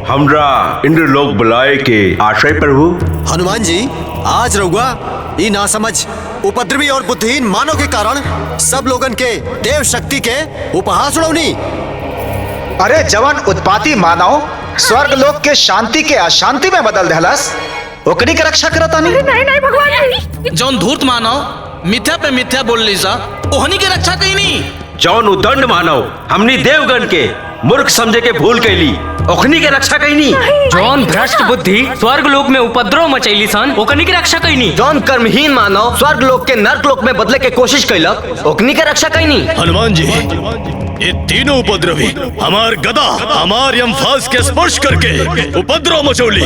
हमरा इंद्रलोक बुलाए के आश्रय प्रभु। हनुमान जी, आज रहुआ ये ना समझ उपद्रवी और बुद्धिहीन मानव के कारण सब लोगन के देव शक्ति के उपहास उड़ौनी। अरे जवान उत्पाती मानव स्वर्ग लोक के शांति के अशांति में बदल देहलस, ओकरी के रक्षा करता नहीं। नहीं भगवान जी। जौन धूर्त मानव मिथ्या पे मिथ्या बोल ली सा, ओहनी के रक्षा कहीं नहीं। जौन उदंड मानव हमनी देवगण के मूर्ख समझे के भूल कैली, ओखनी के रक्षा कहीं नहीं। जौन भ्रष्ट बुद्धि स्वर्ग लोक में उपद्रव मचैली सन, ओकनी के रक्षा कहीं नहीं। जौन कर्महीन मानव स्वर्ग लोक के नर्क लोक में बदले के कोशिश कैलक, ओकनी के रक्षा कहीं नहीं। हनुमान जी, ये तीनों उपद्रवी हमार गदा हमार यमफास के स्पर्श करके उपद्रव मचौली।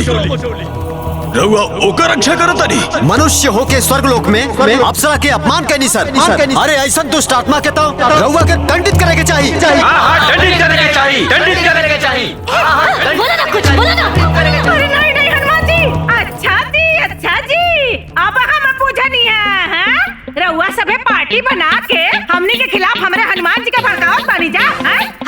रहुआ ओकर रक्षा करता नहीं। मनुष्य होके स्वर्ग लोक में अप्सरा के अपमान करनी सर। अरे ऐसा दुष्ट आत्मा के तो रहुआ के दंडित करे के चाहिए। दंडित करे के चाहिए, दंडित करे के चाहिए। बोला ना कुछ, बोला ना। अरे नहीं हनुमान जी। अच्छा जी, अब हम पूछनी है। रउआ सबे पार्टी बना के हमनी के खिलाफ हमारे हनुमान जी के भड़कावत बानी जा।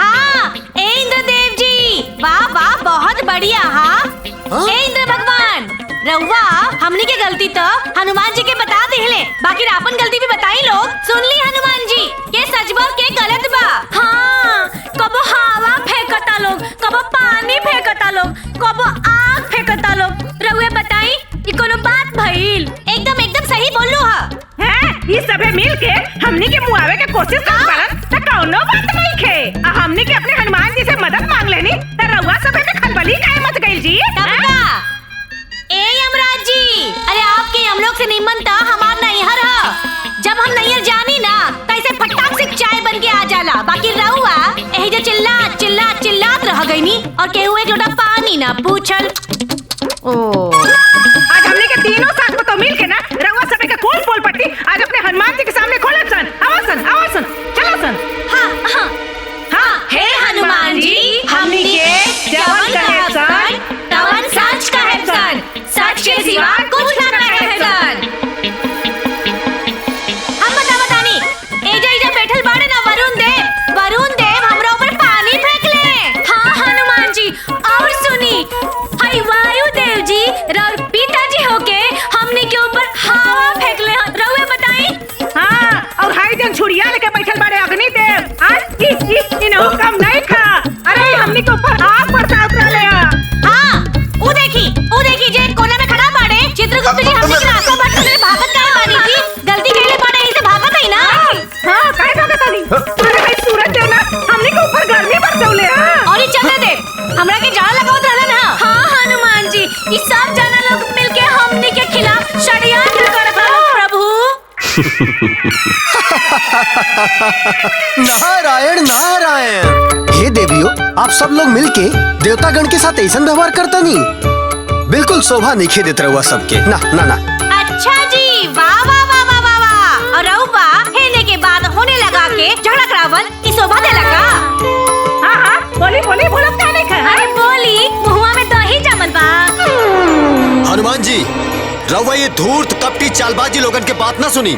हाँ, ए इंद्रदेव जी, वाह वाह, बहुत बढ़िया। हाँ, ए इंद्र भगवान, रउआ हमनी के गलती तो हनुमान जी के बता दिले, बाकी आपन गलती भी बताई लोग। सुन ली हनुमान जी, के सच बा के गलत बा। हाँ, कबो हवा फेंकता लोग, कबो पानी फेंकता लोग, कबो आग फेंकता लोग। रउआ बताई ई कोनो बात भइल? एकदम सही बोलू हैं? ये सबे मिल के हमनी के मुआवे के कोशिश कर पालन त कौनो बात नहीं खे। हमनी के अपने हनुमान जी से मदद मांग लेनी त रउआ सबे में खलबली काहे मच गइल जी? ए यमराज जी, अरे आपके यमलोक से निमन था हमार नैहर है। जब हम नैहर जानी ना तैसे फटाक से चाय बन के आ जाला। बाकी रहुआ यही जो चिल्लात रह गई नी और केहू एक लोटा पानी ना पूछल। आज हमने के तीनों साथ में तो मिल के ना रउआ सबे के कौन पोल पट्टी आज अपने हनुमान जी के सामने खोलत सन। आवा सन, चलो सन। हाँ, हे हनुमान जी, हमनी के जवन कहे सन तवन सच कहे सन, सच के सिवा कुछ ना कहे सन। हम बतानी, एजा बैठल बाड़े ना वरुण देव हमरा ऊपर पानी फेंक ले। हाँ हनुमान जी, और सुनी, हाय वायु देव जी और पिताजी होके हमने के ऊपर हवा फेंक ले। रउए बताई। हाँ, और हाय जन छुड़िया लेके बैठल बाड़े अग्नि देव। आज इन्हों कम नहीं खा। अरे हमनी के ऊपर आग बरसात रहे। हाँ, वो देखी जे कोने में खड़ा बाड़े चित्रगुप्त जी, हमने के रास्ता बट के भागत काहे बानी जी? गलती कइले बाड़े, इसे भागत है ना। हाँ, काहे भागत नहीं? अरे भाई सूरज देव ना हमनी के ऊपर गर्मी बरसौले। और ये चंद्र देव हमरा के जान लगावत रहलन। हाँ हनुमान जी, ई सब जना लोग मिलके हमनी के खिलाफ षड्यंत्र करत रहलन प्रभु। नारायण नारायण। हे देवियों, आप सब लोग मिलके देवतागण के साथ ऐसा व्यवहार करता नहीं। बिल्कुल शोभा नहीं खे देते रहुआ सबके ना ना ना। अच्छा जी, वाह वाह वाह वाह वाह वाह। और रउआ हेने के बाद होने लगा के झगड़ा करावल ई शोभा देला का? हाँ हाँ, बोली बोली बोलत का नहीं खा। अरे बोली, मुहुआ में दही जमल बा। हनुमान जी, रउआ ये धूर्त कपटी चालबाजी लोगन के बात ना सुनी।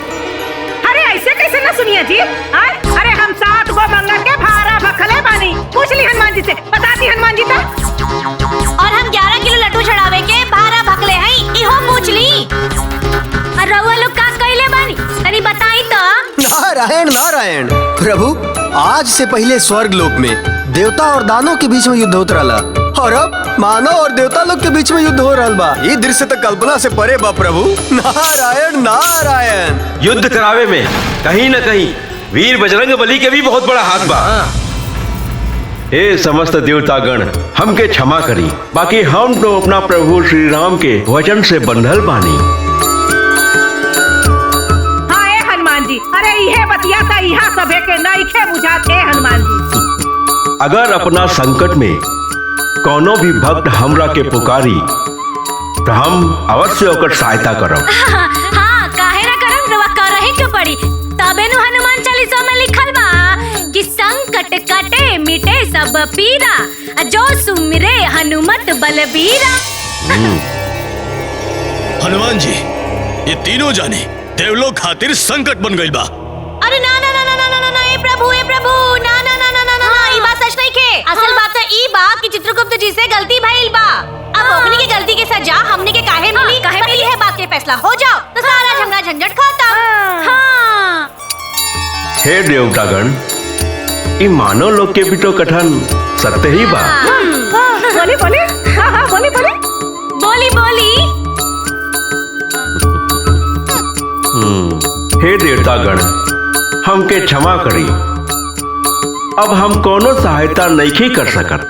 अरे ऐसे कैसे ना सुनिए जी? अरे हम 7 गो मंगल के भारा भखले बानी। पूछ ली हनुमान जी से, बता दी हनुमान जी ता। और हम 11 किलो लड्डू चढ़ावे के भारा भखले हई, इहो पूछ ली। और रउआ लोग का कइले बानी तनी बताई तो। नारायण नारायण। प्रभु, आज से पहले स्वर्ग लोक में देवता और दानों के बीच में युद्ध होत रहला, और अब मानव और देवता लोग के बीच में युद्ध हो रहल बा। ये दृश्य तो कल्पना से परे बा प्रभु। नारायण नारायण। युद्ध करावे में कहीं न कहीं वीर बजरंग बली के भी बहुत बड़ा हाथ बा। हे समस्त देवतागण, हमके क्षमा करी, बाकी हम तो अपना प्रभु श्री राम के वचन से बंधल बानी। हाँ ए हनुमान जी, अरे इहे बतिया ता इहा सभे के नइखे बुझात है हनुमान जी। अगर अपना संकट में कोनो भी भक्त हमरा के पुकारी तो हम अवश्य ओकर सहायता करब। हाँ, काहे ना करम, रउआ करही के पड़ी। तबे नु हनुमान चालीसा में लिखल बा कि संकट कटे मिटे सब पीरा, जो सुमिरे हनुमत बलबीरा। हनुमान जी, ये तीनों जाने देवलोक खातिर संकट बन गइल बा। अरे ना ना ना ना ना ना ना, ए प्रभु ना ना ना ना ना ना, ई बात सच नहीं के। असल बात तो ई बा कि चित्रगुप्त जी से गलती भइल बा। अब ओकनी की गलती के सजा हमनी के काहे मिली? काहे मिली है बात के फैसला हो जाओ तो सारा झगड़ा झंझट खत्म। हाँ। हे देवतागण, ई मानव लोग के भी तो कथन सत्य ही बा। बोली बोली, हाँ हाँ बोली बोली बोली बोली। हे देवतागण, हमके क्षमा करी, अब हम कोनो सहायता नहीं कर सकत।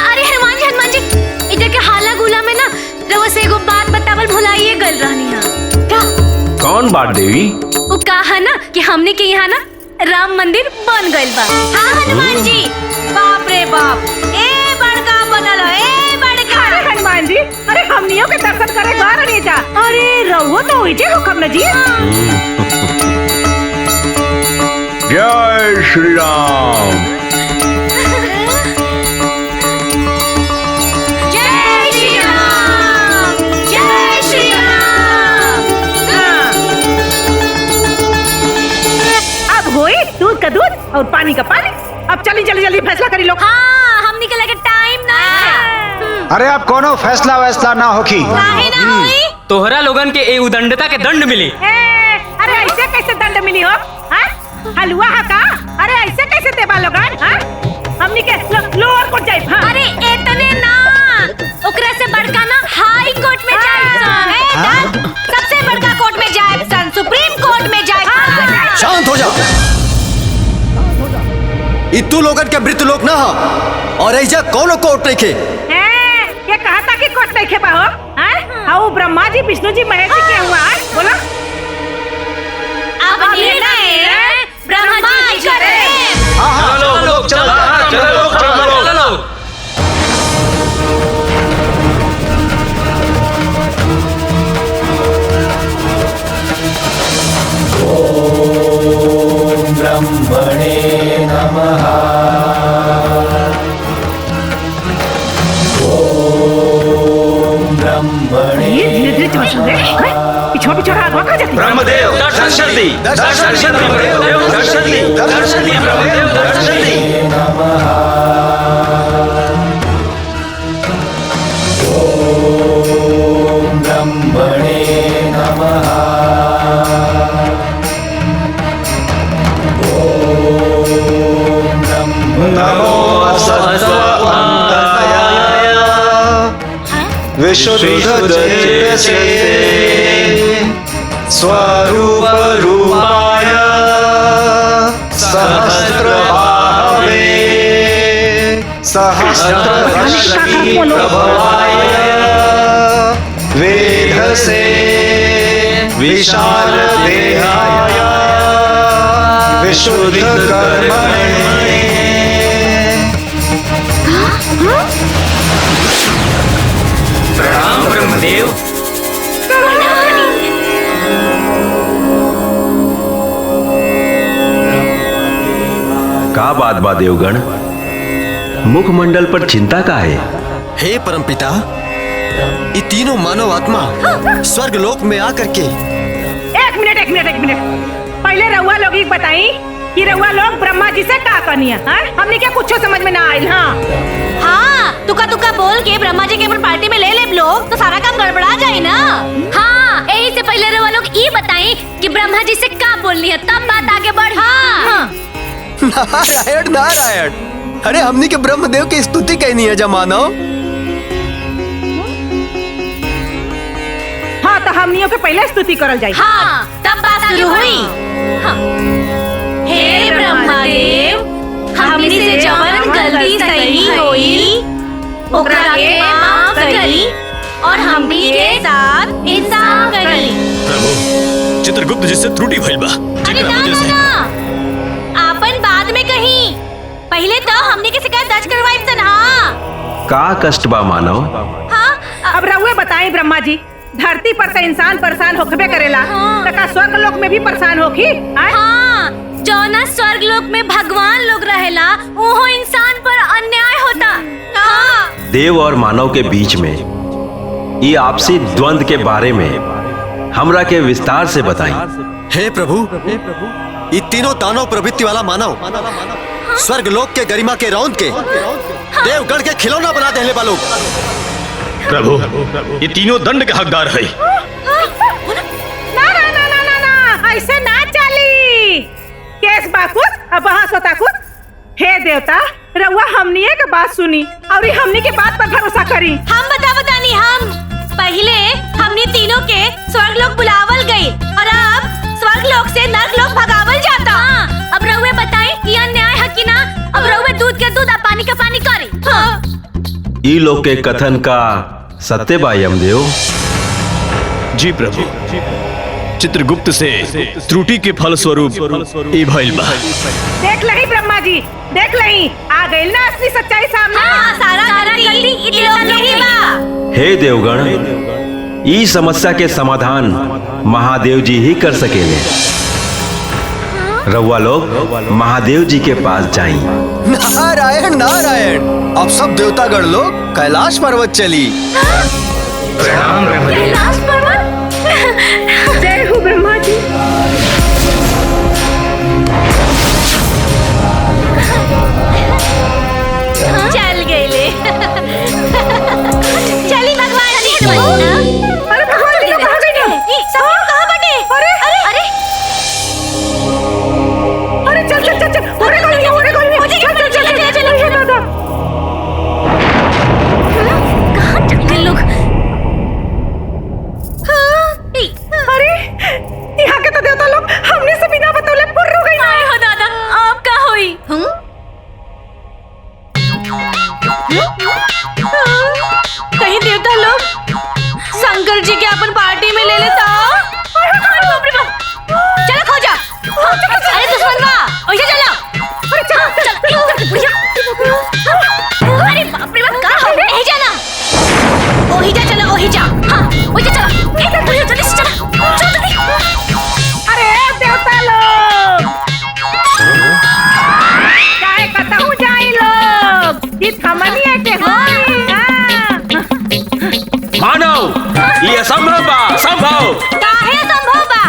अरे हनुमान जी इधर के हाला गुला में ना रउआ से एगो बात बतावल भुलाइए गल रहनी है। कौन बात देवी? वो कहा ना कि हमने के यहाँ ना राम मंदिर बन गइल बा। हाँ हनुमान जी, बाप रे बाप, ए बड़का बनल है, ए बड़का। अरे हनुमान जी, अरे हमनियों के दर्शन करे घर नहीं जा। अरे रहुओ तो होइजे हुकम न जी। जय श्री राम। जय श्री राम, जय श्री राम। अब होई दूध का दूध और पानी का पानी। अब चली जल्दी जल्दी फैसला करी लो। हाँ, हमनी के लगे टाइम ना है। अरे अब कोनो फैसला वैसला ना होखी। काहे ना होई? तोहरा लोगन के ए उदंडता के दंड मिली। अरे ऐसे कैसे दंड मिली हो? हलवा हा का? अरे ऐसे कैसे देबा लोगन? हमनी के लोअर कोर्ट जाई। अरे इतने ना, ओकरा से बड़का ना हाई कोर्ट में जाए, सबसे बड़का कोर्ट में जाए, सुप्रीम कोर्ट में जाए। शांत हो जा। इतू लोगन के मृत्यु लोक ना हो, और ऐजा कोनो कोर्ट नहीं खे। ये कहा था कि कोर्ट नहीं खेपा हो? हाँ, ब्रह्मा जी, विष्णु जी, महेश जी क्या हुआ? बोला। अब निर्णय ब्रह्मा जी करें। चलो चलो। ओम ब्रह्मणे नमः। ओम ब्रह्मणे। धीरे धीरे चल रहे। पिछोड़ पिछोड़ आग खा जाती। ब्रह्मदेव दर्शन दी, दर्शन दी, ब्रह्मदेव दर्शन दी, दर्शन दी, ब्रह्मदेव दर्शन दी। ओम ब्रह्मणे नमः। ओम नमो विशुद्धचेतसे स्वरूप रूपाय सहस्रबाहवे सहस्रश्री प्रभवाय वेधसे विशाल देहाय विशुद्ध कर्मणे। महादेव। का बात बा देवगण, मुखमंडल पर चिंता का है? हे परमपिता, ये तीनों मानव आत्मा स्वर्ग लोक में आकर के एक मिनट पहले रउआ लोग ही बताई कि रउआ लोग ब्रह्मा जी से का कनिया हमने क्या कुछ समझ में ना आयल। हाँ तुका तुका बोल के ब्रह्मा जी के अपन पार्टी में ले ले लोग तो सारा काम गड़बड़ा जाए ना। हाँ यही से पहले रउआ लोग ये बताई कि ब्रह्मा जी से का बोलनी है तब बात आगे बढ़ी। हाँ। नारायण नारायण, अरे हमनी के ब्रह्मदेव की स्तुति कहनी है जमानो। हाँ तो हमनियों के पहले स्तुति करल जाए। हाँ तब बात शुरू हुई। हाँ। हे ब्रह्मदेव, हमनी से जवन गलती सही होई ओकरा के माफ करी और हमनी के साथ इंसाफ करी। प्रभु, चित्रगुप्त जी से त्रुटि भइल बा। अरे ना आपन बाद में कहीं, पहले तो हमनी के शिकायत दर्ज करवाई सन। हाँ का कष्ट बा मानव? हाँ अब रउए बताएं ब्रह्मा जी, धरती पर से इंसान परेशान होखबे करेला तो का स्वर्ग लोक में भी परेशान होखी? हाँ जौना स्वर्ग लोक में भगवान लोग रहेला वो इंसान पर अन्याय होता। हाँ देव और मानव के बीच में ये आपसी द्वंद्व के बारे में हमरा के विस्तार से बताई। हे प्रभु, ये तीनों दानव प्रवृत्ति वाला मानव स्वर्ग लोक के गरिमा के रौंद के देवगढ़ के खिलौना बना देने वालों। प्रभु, ये तीनों दंड के हकदार है। ना ना ना ना ना ना, ऐसे ना चली। केस बाकुत अब बहस होता कुछ। हे देवता, रउआ हमनिए के बात सुनी और हमनी के बात पर भरोसा करी। हम बतानी हम पहले हमने तीनों के स्वर्ग लोक बुलावल गई और अब स्वर्ग लोक से नर्क लोक भगावल जाता। हाँ, अब रउए बताई ये अन्याय है कि ना? अब रउए दूध के दूध पानी का पानी करी। हाँ। ई लोग के कथन का सत्य बा यमदेव? जी प्रभु, चित्रगुप्त से त्रुटि के फल स्वरूप ई भइल बा। देख लही ब्रह्मा जी, देख लही आ गई ना असली सच्चाई सामने। हाँ, सारा गलती इन लोगों की बा। हे देवगण, ई समस्या के समाधान महादेव जी ही कर सकेले। रउआ लोग महादेव जी के पास जाई। नारायण नारायण, अब सब देवतागण लोग कैलाश पर्वत चली। प्रणाम ब्रह्मदेव। कैलाश पर्वत। जय हो ब्रह्मा जी। चल गए ले। चली भगवान जी। अरे भगवान जी कहाँ गए? सब लोग कहाँ बटे? अरे अरे अरे चल चल चल चल, अरे चल चल चल चल चल चल। कहाँ चल गए लोग? अरे यहाँ के तो देवता लोग हमने से बिना बतौले पुर हो गई। आए हो दादा, आप क्या हुई? कहीं देवता लोग शंकर जी के अपन पार्टी में ले लेता। चलो खो जा। अरे दुश्मनवा, ओइसे चलो। अरे चल अरे बाप रे बाप, का हो गया? यही जाना। ओही जा चलो, ओही जा। हाँ ओही जा चलो। एक बुढ़िया जल्दी से चलो, चलो जल्दी। अरे देवता लोग काय कहता हूँ जाई लोग, ये थमनिया के हो। मानव, ये असंभव बा, असंभव। काहे असंभव बा?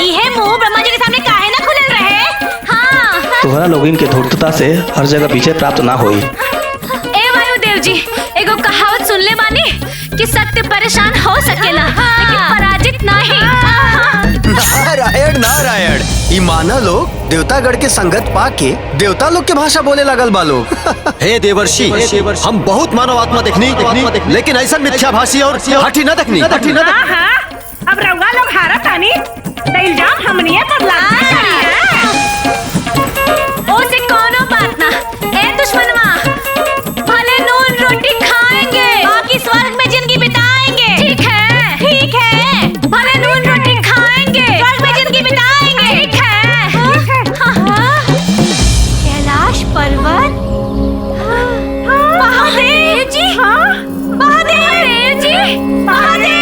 इहे मुंह ब्रह्मा जी के सामने काहे ना खुलल रहे? हाँ। तुम्हारा लोगिन के धूर्तता से हर जगह विजय प्राप्त ना होई। ए वायुदेव जी, एगो कहावत सुन ले बानी कि सत्य परेशान हो सकेला लेकिन पराजित नहीं। नारायण नारायण, ई माना लोग देवतागढ़ के संगत पाके देवता लोग के भाषा बोले लगल बा लोग। हे देवर्षि, हम बहुत मानव आत्मा देखनी, लेकिन ऐसा मिथ्याभाषी और हठी न देखनी। हाँ हाँ, अब रउआ लोग हारा तानी तो इल्जाम हमनिए पर लादते हैं। ओसे कोनो बात ना। ए दुश्मनवा, भले नून रोटी खाएंगे बाकी स्वर्ग में जिंदगी बिताएंगे। ठीक है, ठीक है। भले नून रोटी खाएंगे स्वर्ग में जिंदगी बिताएंगे। ठीक है। हाँ। कैलाश पर्वत। महादेव जी। महादेव जी। महादेव।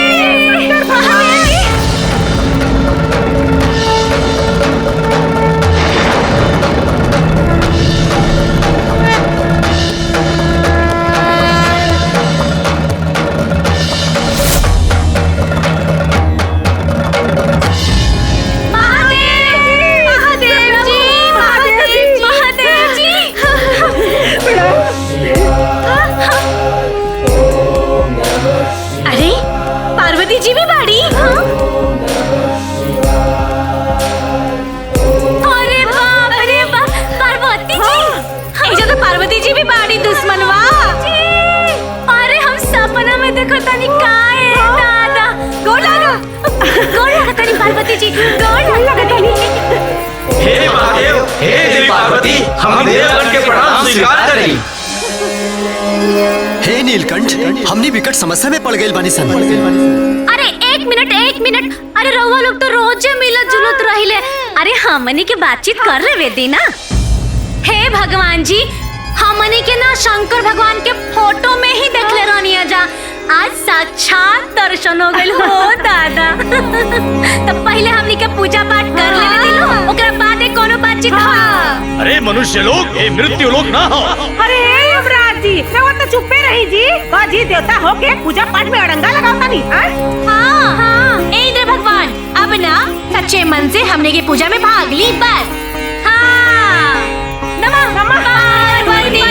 जी भी बाड़ी। अरे बाप रे बाप, पार्वती जी। इजा तो पार्वती जी भी बाड़ी दुश्मनवा। अरे हम सपना में देखो तनी काहे दादा। गोड़ लगा तनी पार्वती जी, गोड़ लगा तनी। हे महादेव, हे देवी पार्वती, हम देवगण के प्रणाम स्वीकार करी। हे नीलकंठ, हमनी विकट समस्या में पड़ गए बानी सन। अरे एक मिनट, अरे रउआ लोग तो रोजे मिलत जुलत रहिले। अरे हमनी के बातचीत कर रहे वेदी ना। हे भगवान जी, हमनी के ना शंकर भगवान के फोटो में ही देखले रहनी जा। आज साक्षात दर्शन हो गइल हो दादा। तब पहले हमनी के पूजा पाठ कर लेवे दिलो, ओकरा बाद कोनो बातचीत हो। अरे मनुष्य लोग, ये मृत्यु लोग ना हो। अरे युवराज जी, रवा तो चुप्पे रही जी। जी देवता होके पूजा पाठ में अड़ंगा लगावता नहीं। हाँ, इंद्र भगवान, अब ना सच्चे मन से हमने की पूजा में भाग ली बस। हाँ, नमः पार्वती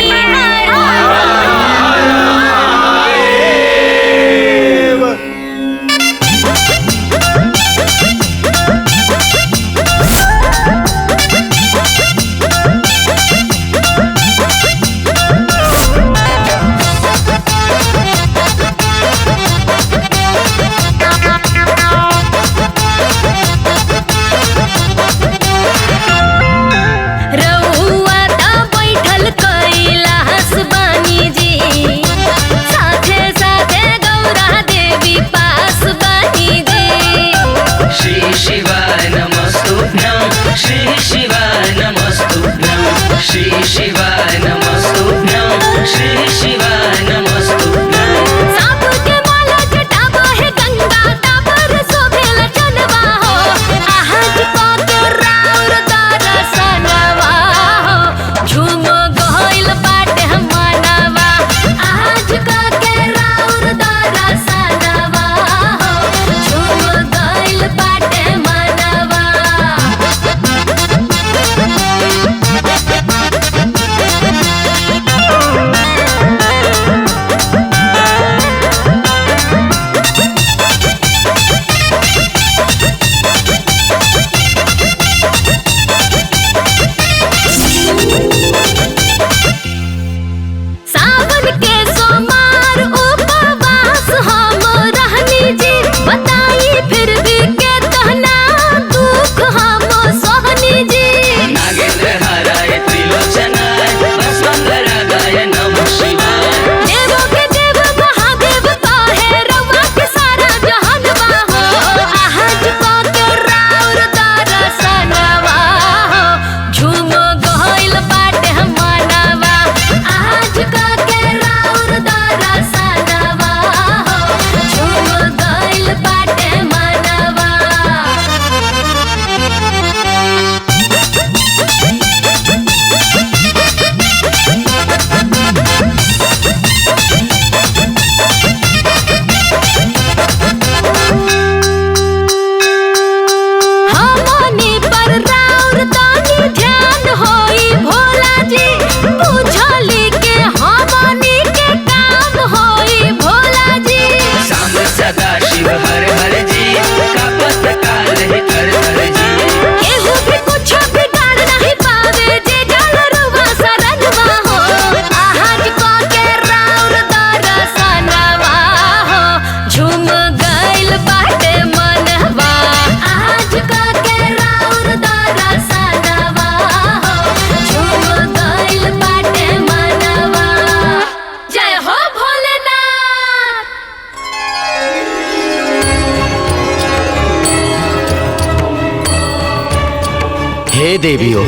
हे देवियो,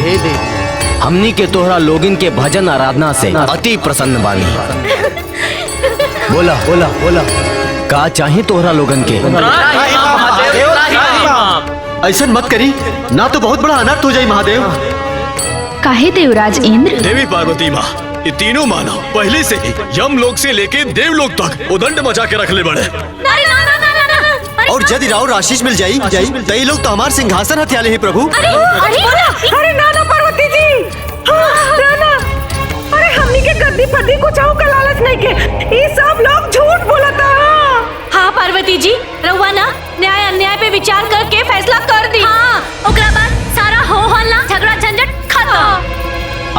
हमनी के तोहरा लोगिन के भजन आराधना से अति प्रसन्न बानी। बोला बोला बोला, का चाहे तोहरा लोगन के? ऐसा मत करी, ना तो बहुत बड़ा अनर्थ हो जाए महादेव। काहे देवराज इंद्र? देवी पार्वती माँ, ये तीनों मानव पहले से ही यम लोक से लेके देवलोक तक उदंड मचा के रख ले बड़े। और यदि राव आशीष मिल जाई तो ये लोग तो हमारे सिंहासन हथियाले ही प्रभु। अरे नाना पार्वती जी, नाना, अरे हमनी के गद्दी पति कुछ का लालच नहीं के, ये सब लोग झूठ बोलता। हाँ पार्वती जी, रउआ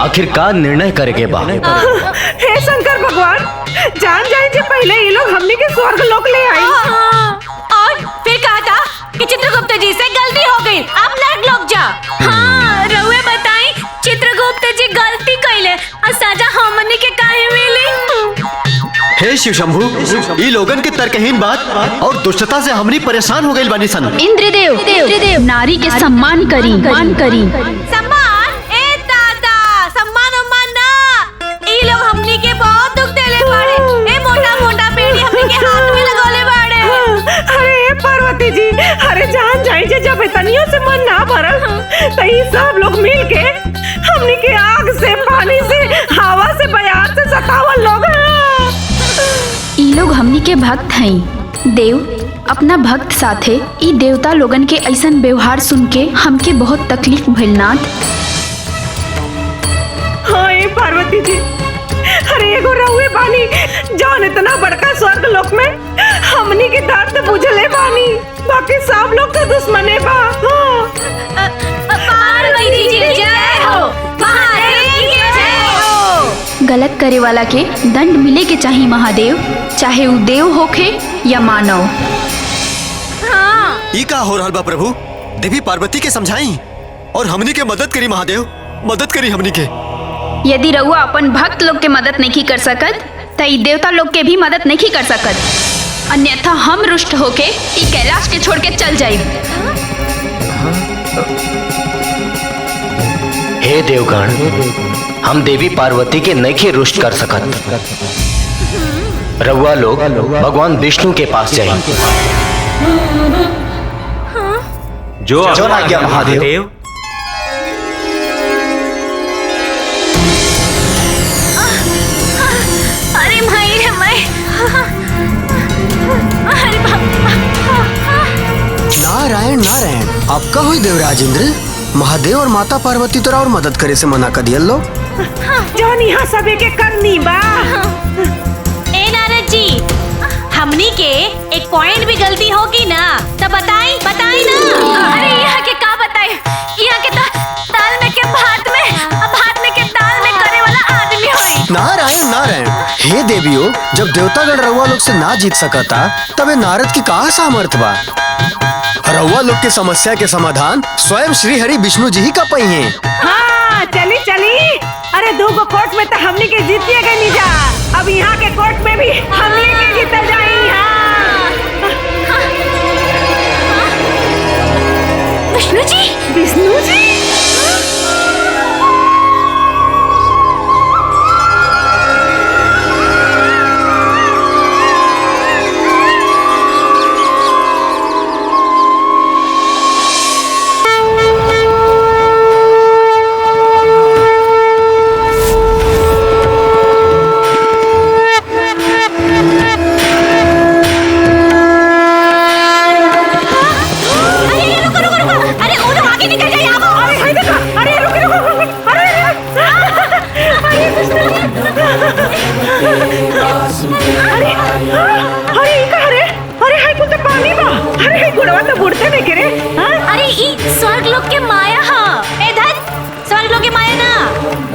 आखिर का निर्णय करेके बा? हे शंकर भगवान, जान जाए जे पहले ये लोग हमने के स्वर्ग लोक ले आई। और फिर कहा था कि चित्रगुप्त जी से गलती हो गई, अब नर्क लोग जा। हाँ, रउए बताई चित्रगुप्त जी गलती कइले और सजा हमनी के काहे मिली? हे शिव शंभू, ई लोगन के तर्कहीन बात और दुष्टता से हमनी परेशान हो गइल बानी सन। इंद्रदेव नारी के सम्मान करी। सम्मान? ए दादा, सम्मान उम्मान ना। ई लोग हमनी के बहुत दुख देले बाड़े। ए मोटा मोटा पेड़ी हमनी के हाथ में लगोले बाड़े। अरे पार्वती जी, अरे जान जाए जे जब इतनियों से मन ना भरल तो ये सब लोग मिल के हमनी के आग से, पानी से, हवा से, बयार से सतावल लोग हैं। ई लोग हमनी के भक्त हैं। देव अपना भक्त साथे ई देवता लोगन के ऐसन व्यवहार सुन के हमके बहुत तकलीफ भइल नाथ। हाँ ए पार्वती जी, अरे एगो रहुए बानी जौन इतना बड़का स्वर्ग लोक में हमनी के दर्द बुझले बानी, बाकी सब लोग तो दुश्मने बा। पार्वती जी जय हो, महादेव की जय हो। गलत करे वाला के दंड मिले के चाहिए महादेव, चाहे वो देव होखे या मानव। ई का हो रहल बा प्रभु? देवी पार्वती के समझाई और हमनी के मदद करी महादेव, मदद करी हमनी के। यदि रउआ अपन भक्त लोग के मदद नहीं कर सकत तो ई देवता लोग के भी मदद नहीं कर सकत, अन्यथा हम रुष्ट होके ई कैलाश के छोड़ के चल जाए। हे देवगण, हम देवी पार्वती के नहीं रुष्ट कर सकत। रउआ लोग भगवान विष्णु के पास जाए। जो आज्ञा महादेव। अरे भाई रे मैं, अरे नारायण नारायण, आपका हुई देवराज इंद्र। महादेव और माता पार्वती तोरा और मदद करे से मना कर दिया लो। जौन यहाँ सबे के करनी बा। ए नारद जी, हमनी के एक पॉइंट भी गलती होगी ना तो बताई ना। अरे यहाँ के का बताई, यहाँ के दाल में के भात में के दाल में करे वाला आदमी होई। नारायण नारायण, हे देवियों, जब देवतागण रउआ लोग से ना जीत सकता तबे नारद की कहा सामर्थ बा? रउआ लोग के समस्या के समाधान स्वयं श्री हरि विष्णु जी ही का पई हैं। हाँ चली चली, अरे दो गो कोर्ट में तो हमनी के जीतिए गए नहीं जा, अब यहाँ के कोर्ट में भी हमनी के जीते जाई। हाँ विष्णु जी, विष्णु जी।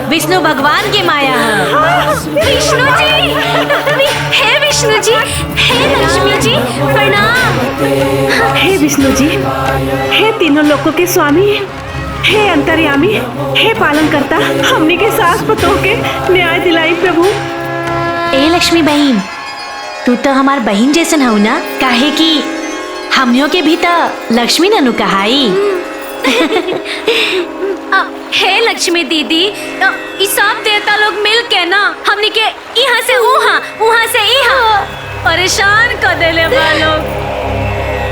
विष्णु भगवान की माया है। विष्णु जी, हे विष्णु जी, हे लक्ष्मी जी, प्रणाम। हे विष्णु जी, हे तीनों लोकों के स्वामी, हे अंतर्यामी, हे पालन करता, हमने के सास पतों के न्याय दिलाई प्रभु। ए लक्ष्मी बहन, तू तो हमार बहन जैसन हो ना, काहे कि हमनियों के भी तो लक्ष्मी ननु कहाई। हे लक्ष्मी दीदी, इस सब देवता लोग मिल के ना हमनी के यहाँ से वहाँ से यहाँ परेशान कर देले बा लोग।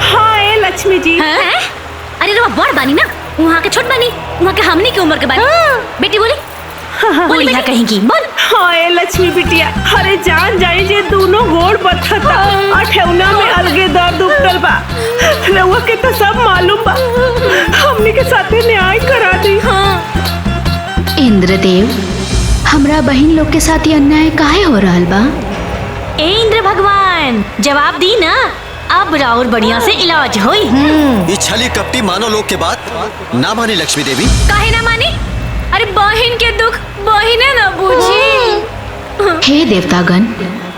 हाँ ए लक्ष्मी जी। अरे रो बड़ बानी ना, वहाँ के छोट बानी, वहाँ के हमनी के उम्र के बानी। बेटी बोली बोली यहाँ कहेंगी बोल। हाँ ए लक्ष्मी बिटिया, अरे जान जाए जे दोनों गोड़ बथता अठौना में अलगे दर्द उठल बा, रउआ के तो सब मालूम बा, हमनी के साथे न्याय करा दी। इंद्रदेव, हमरा बहन लोग के साथ ये अन्याय काहे हो रहल बा? ए इंद्र भगवान, जवाब दी ना, अब राउर बढ़िया से इलाज होई। ये छली कपटी मानो लोग के बात ना मानी लक्ष्मी देवी। काहे ना मानी? अरे बहन के दुख बहिने न बूझी। हे देवतागण,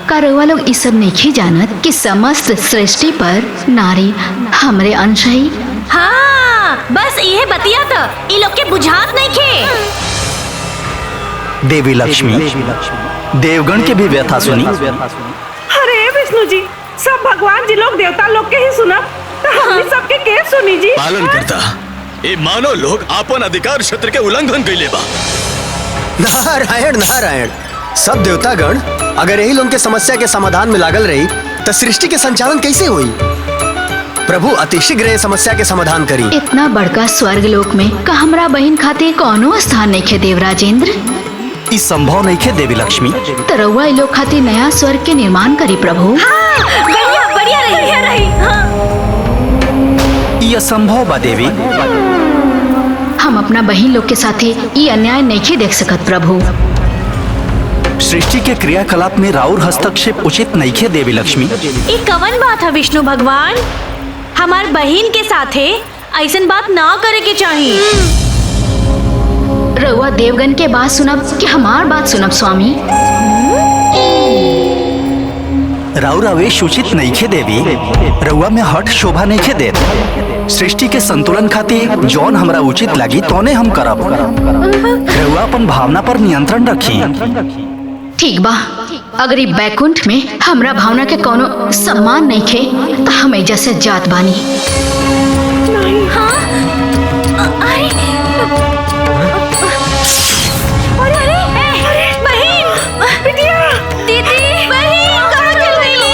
का रउआ लोग इस सब नहीं जानत कि समस्त सृष्टि पर नारी हमरे अंश है। हाँ, बस ये बतिया तो इ लोग के बुझात नहीं खे। देवी लक्ष्मी देवगण के भी व्यथा सुनी। अरे विष्णु जी, सब भगवान जी लोग देवता लोग के ही सुना, तो हमनी सबके के सुनी जी। पालन करता ये मानव लोग आपन अधिकार क्षेत्र के उल्लंघन कैले बा। नारायण नारायण, सब देवतागण अगर यही लोग के समस्या के समाधान में लागल रही तो सृष्टि के संचालन कैसे हुई? प्रभु अतिशीघ्र ये समस्या के समाधान करी। इतना बड़का स्वर्ग लोक में का हमरा बहन खातिर कोनो स्थान नहीं खे देवराजेंद्र। इस संभव नहीं खे देवी लक्ष्मी। तो रउआ इ लोग खातिर नया स्वर्ग के निर्माण करी प्रभु। हाँ, बढ़िया बढ़िया रही। हाँ। ये असंभव बा देवी। हम अपना बहन लोग के साथे ये अन्याय नहीं देख सकत प्रभु। सृष्टि के क्रियाकलाप में राउर हस्तक्षेप उचित नहीं खे देवी लक्ष्मी। ये कवन बात है विष्णु भगवान? हमार बहन के साथे ऐसन बात ना करे के चाहिए। रउआ देवगन के बात सुनब कि हमार बात सुनब स्वामी? राउर आवेश उचित नहीं खे देवी। रउआ में हट शोभा नहीं खे देत। सृष्टि के संतुलन खातिर जौन हमरा उचित लगी तोने हम करब। रउआ अपन भावना पर नियंत्रण रखी। ठीक बा, अगर ये बैकुंठ में हमरा भावना के कोनो सम्मान नहीं खे तो हम एजा से जात बानी। हाँ? अरे बहन, बिटिया, दीदी, बहन कहाँ चल गई?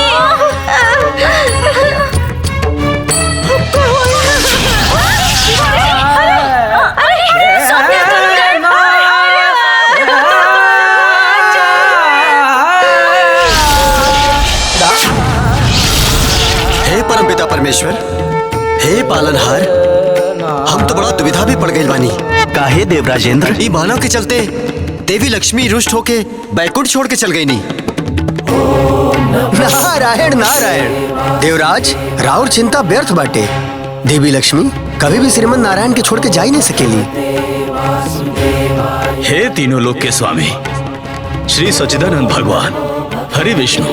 हे परमपिता परमेश्वर, हे पालनहार, हम तो बड़ा दुविधा भी पड़ गए बानी। काहे देवराजेंद्र? ई मानव के चलते देवी लक्ष्मी रुष्ट होके बैकुंठ छोड़ के चल गई नी। नारायण नारायण, देवराज राउर चिंता व्यर्थ बाटे। देवी लक्ष्मी कभी भी श्रीमन नारायण के छोड़ के जा ही नहीं सकेली। हे तीनों लोक के स्वामी श्री सच्चिदानंद भगवान हरि विष्णु,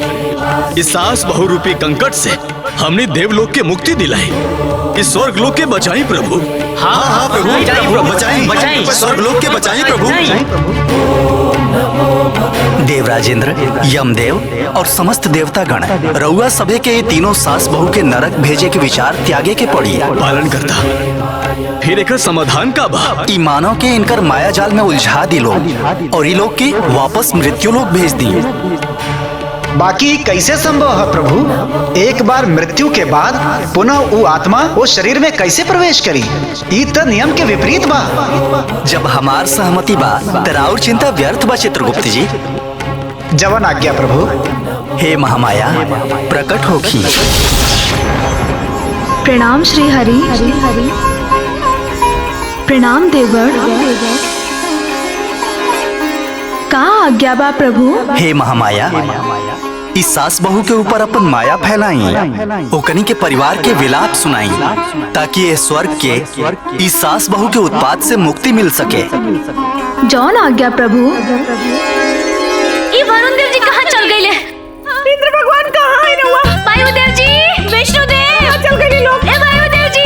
इस सास बहुरूपी कंकट से हमने देवलोक के मुक्ति दिलाई। इस स्वर्ग लोक के बचाई प्रभु। हाँ हाँ प्रभु, बचाई स्वर्ग लोक के बचाई प्रभु। देवराजेंद्र, यमदेव और समस्त देवतागण रउआ सभे के ये तीनों सास बहू के नरक भेजे के विचार त्यागे के पड़ी। पालन करता फिर एक समाधान का बा। ई मानव के इनकर माया जाल में उलझा दी लोग और ई लोग के वापस मृत्यु लोक भेज दी। बाकी कैसे संभव है प्रभु? एक बार मृत्यु के बाद पुनः वो आत्मा वो शरीर में कैसे प्रवेश करी? ई तो नियम के विपरीत बा। जब हमार सहमति बा तो राउर चिंता व्यर्थ बा चित्रगुप्त जी। जवन आज्ञा प्रभु। हे महामाया प्रकट होखी। प्रणाम श्री हरि। प्रणाम देवगण। का आज्ञा बा प्रभु? हे महामाया, इस सास बहू के ऊपर अपन माया फैलाई, ओकनी के परिवार के विलाप सुनाई, ताकि ये स्वर्ग के इस सास बहू के उत्पात से मुक्ति मिल सके। जौन आज्ञा प्रभु। ये वरुण देव जी कहाँ चल गए? इंद्र भगवान कहाँ है रउआ? वायुदेव जी, विष्णु देव चल गए लोग। ए वायुदेव जी,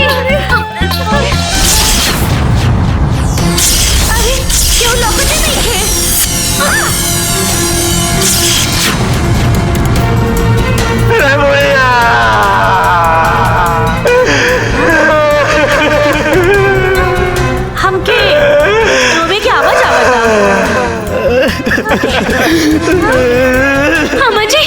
अरे क्यों लौकते नहीं थे? हमके रोवे की आवाज आवता। अम्मा जी,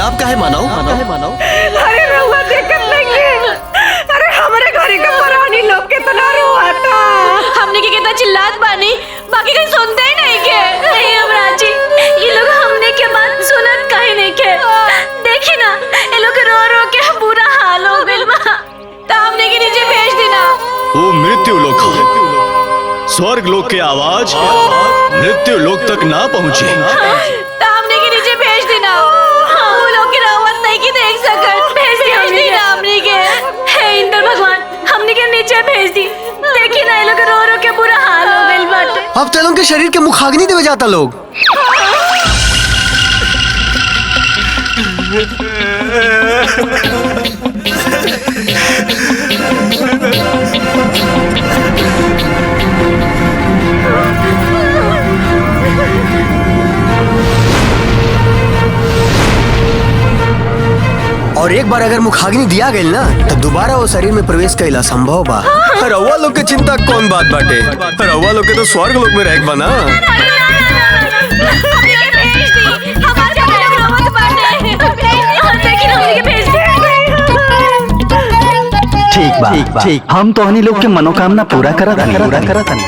आप काहे मानाओ? अरे रहुआ देखत नहीं अरे हमारे घरे का पुरानी लोग कितना रोआता। हमने के कितना चिल्लात बानी, बाकी कोई सुनते ही नहीं के। नहीं यमराज जी, ये लोग हमने के बात सुनत काहे नहीं के। देखी ना, ये लोग रो रो के बुरा हाल हो गइल बा। तो हमने के नीचे भेज देना। वो मृत्यु लोक है। स्वर्ग लोक की आवाज मृत्यु लोक तक ना पहुँचे। तो हमने के नीचे भेज देना। वो लोग की रावत नहीं की देख सकत। भेज देना हमने के। हे इंद्र भगवान, हमने के नीचे भेज दी। देखी ना, ये लोग रो रो के बुरा हाल हो गइल बाटे। अब तेलों के शरीर के मुखाग्नि देवे जाता लोग। और एक बार अगर मुखाग्नि दिया गई ना, तो दोबारा वो शरीर में प्रवेश कइला संभव बा। रउआ लोग के चिंता कौन बात बाटे? रउआ लोग के तो स्वर्ग लोक में रह बना। ठीक बा, ठीक। हम तो हनी लोग के मनोकामना पूरा करा था।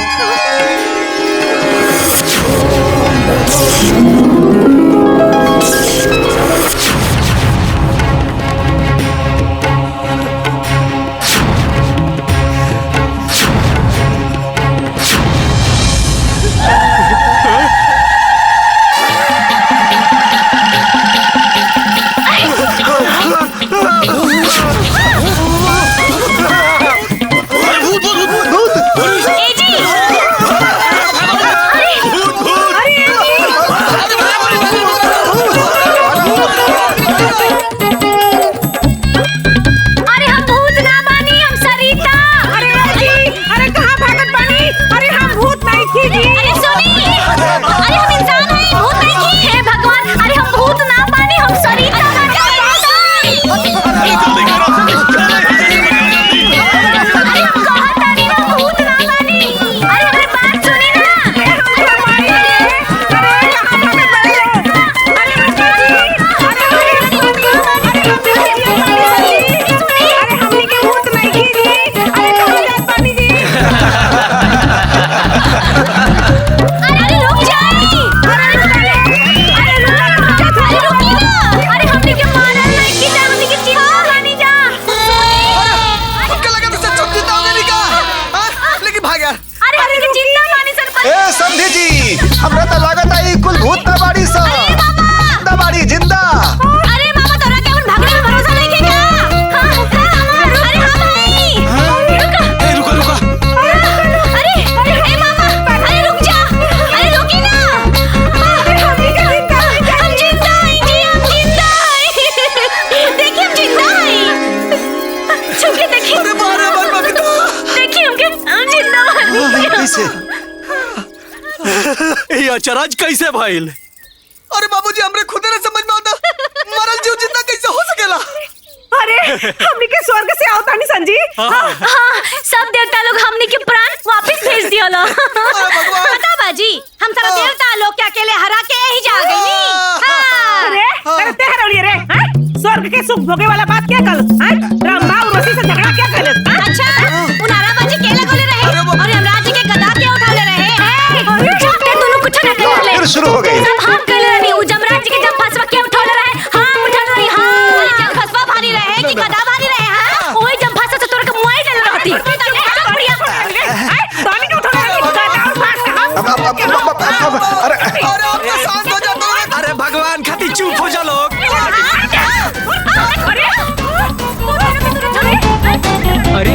अचरज कैसे भइल? अरे बाबूजी, हमरे खुदे न समझ में आता मरल जीव जिंदा कैसे हो सकेला। अरे हमनी के स्वर्ग से आवता नहीं संजी। हाँ, सब देवता लोग हमनी के प्राण वापस भेज दिया लो। बता बाजी, हम सारा देवता लोग के अकेले हरा के यही जा गई। अरे करते हरौली रे, स्वर्ग के सुख भोगे वाला बात क्या कल? ब्रह्मा और ऋषि से झगड़ा क्या कल? अच्छा, उनारा बाजी केला गोले रहे और यमराज के गदा के उठाले रहे। दोनों कुछ न कर ले। शुरू हो गई। सब हम कर रहे, उ जमराज के जब फसवा के उठाले रहे। हां उठाले रहे। हां जब फसवा भारी रहे कि गदा भारी रहे। हां ओई जब फसवा से तोर के मुआई डल रहती। बढ़िया तानी के उठाले गदा और फाड़। अरे शांत हो जाओ। अरे भगवान खातिर चुप हो जा लोग। अरे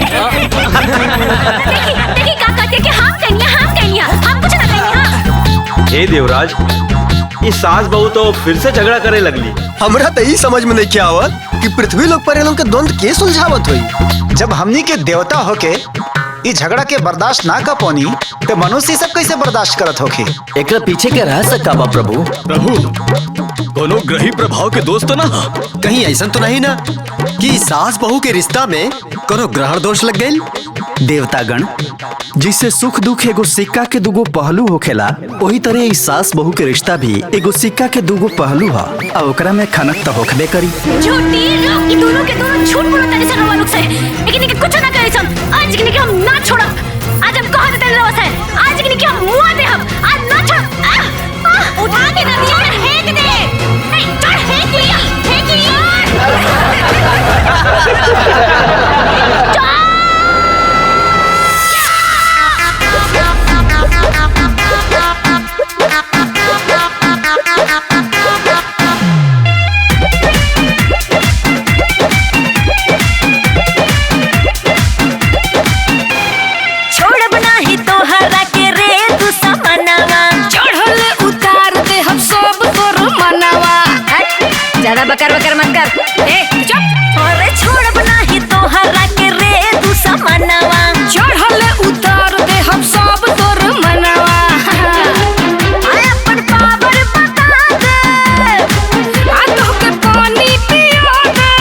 देखी का कहते कि हम कन्या हम कुछ ना कन्या। हे देवराज, इस सास बहू तो फिर से झगड़ा करे लगली। हमरा तो यही समझ में नहीं क्या आवत कि पृथ्वी लोग पर लोग के द्वंद के सुलझावत हुई। जब हमनी के देवता होके इस झगड़ा के बर्दाश्त ना कर पानी, तो मनुष्य सब कैसे बर्दाश्त करत होके? एक पीछे के रहस्य का बा प्रभु? दोनों ग्रही प्रभाव के दोस्त ना? कहीं ऐसा तो नहीं ना कि सास बहू के रिश्ता में कोनो ग्रहण दोष लग गए? देवतागण, जिससे सुख दुख एगो सिक्का के दुगो पहलू होखेला, वही तरह इस सास बहू के रिश्ता भी एगो सिक्का के दुगो पहलू है और ओकरा में खनक तो होखबे करी। झूठी लोग, ये दोनों के दोनों झूठ बोलता है सर लोग से, लेकिन इनके कुछ ना करे हम। आज के हम ना छोड़ा, आज हम कह देते रहो से, आज के हम मुआ दे, हम आज ना छोड़। उठा के ना दिया, फेंक दे, नहीं चढ़, फेंक लिया, फेंक लिया। ज्यादा बकर बकर मत कर। ए चुप। अरे छोड़ बना ही तो हरा के रे तू समनवा, चढ़ल उतार दे हम सब तोर मनवा। आय अपन पावर बता दे, आ तो के पानी पिया दे,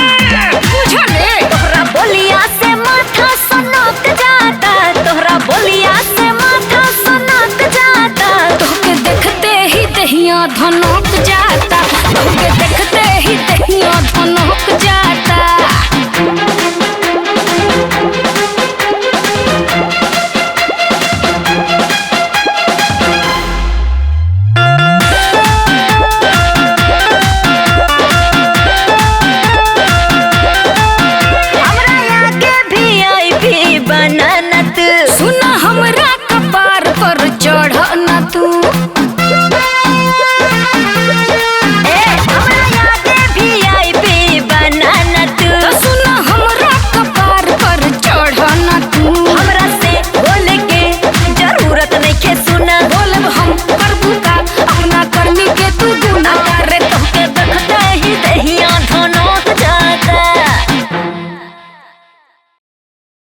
बुझले। तोहरा बोलिया से माथा सनक जाता, तोहरा बोलिया से माथा सनक जाता, तोहके देखते ही दहिया धनक जाता, तोहके देखते ही दहिया धनक जाता। हमरा आगे VIP बनाना तू, सुना हमरा कपार पर चढ़ न तू।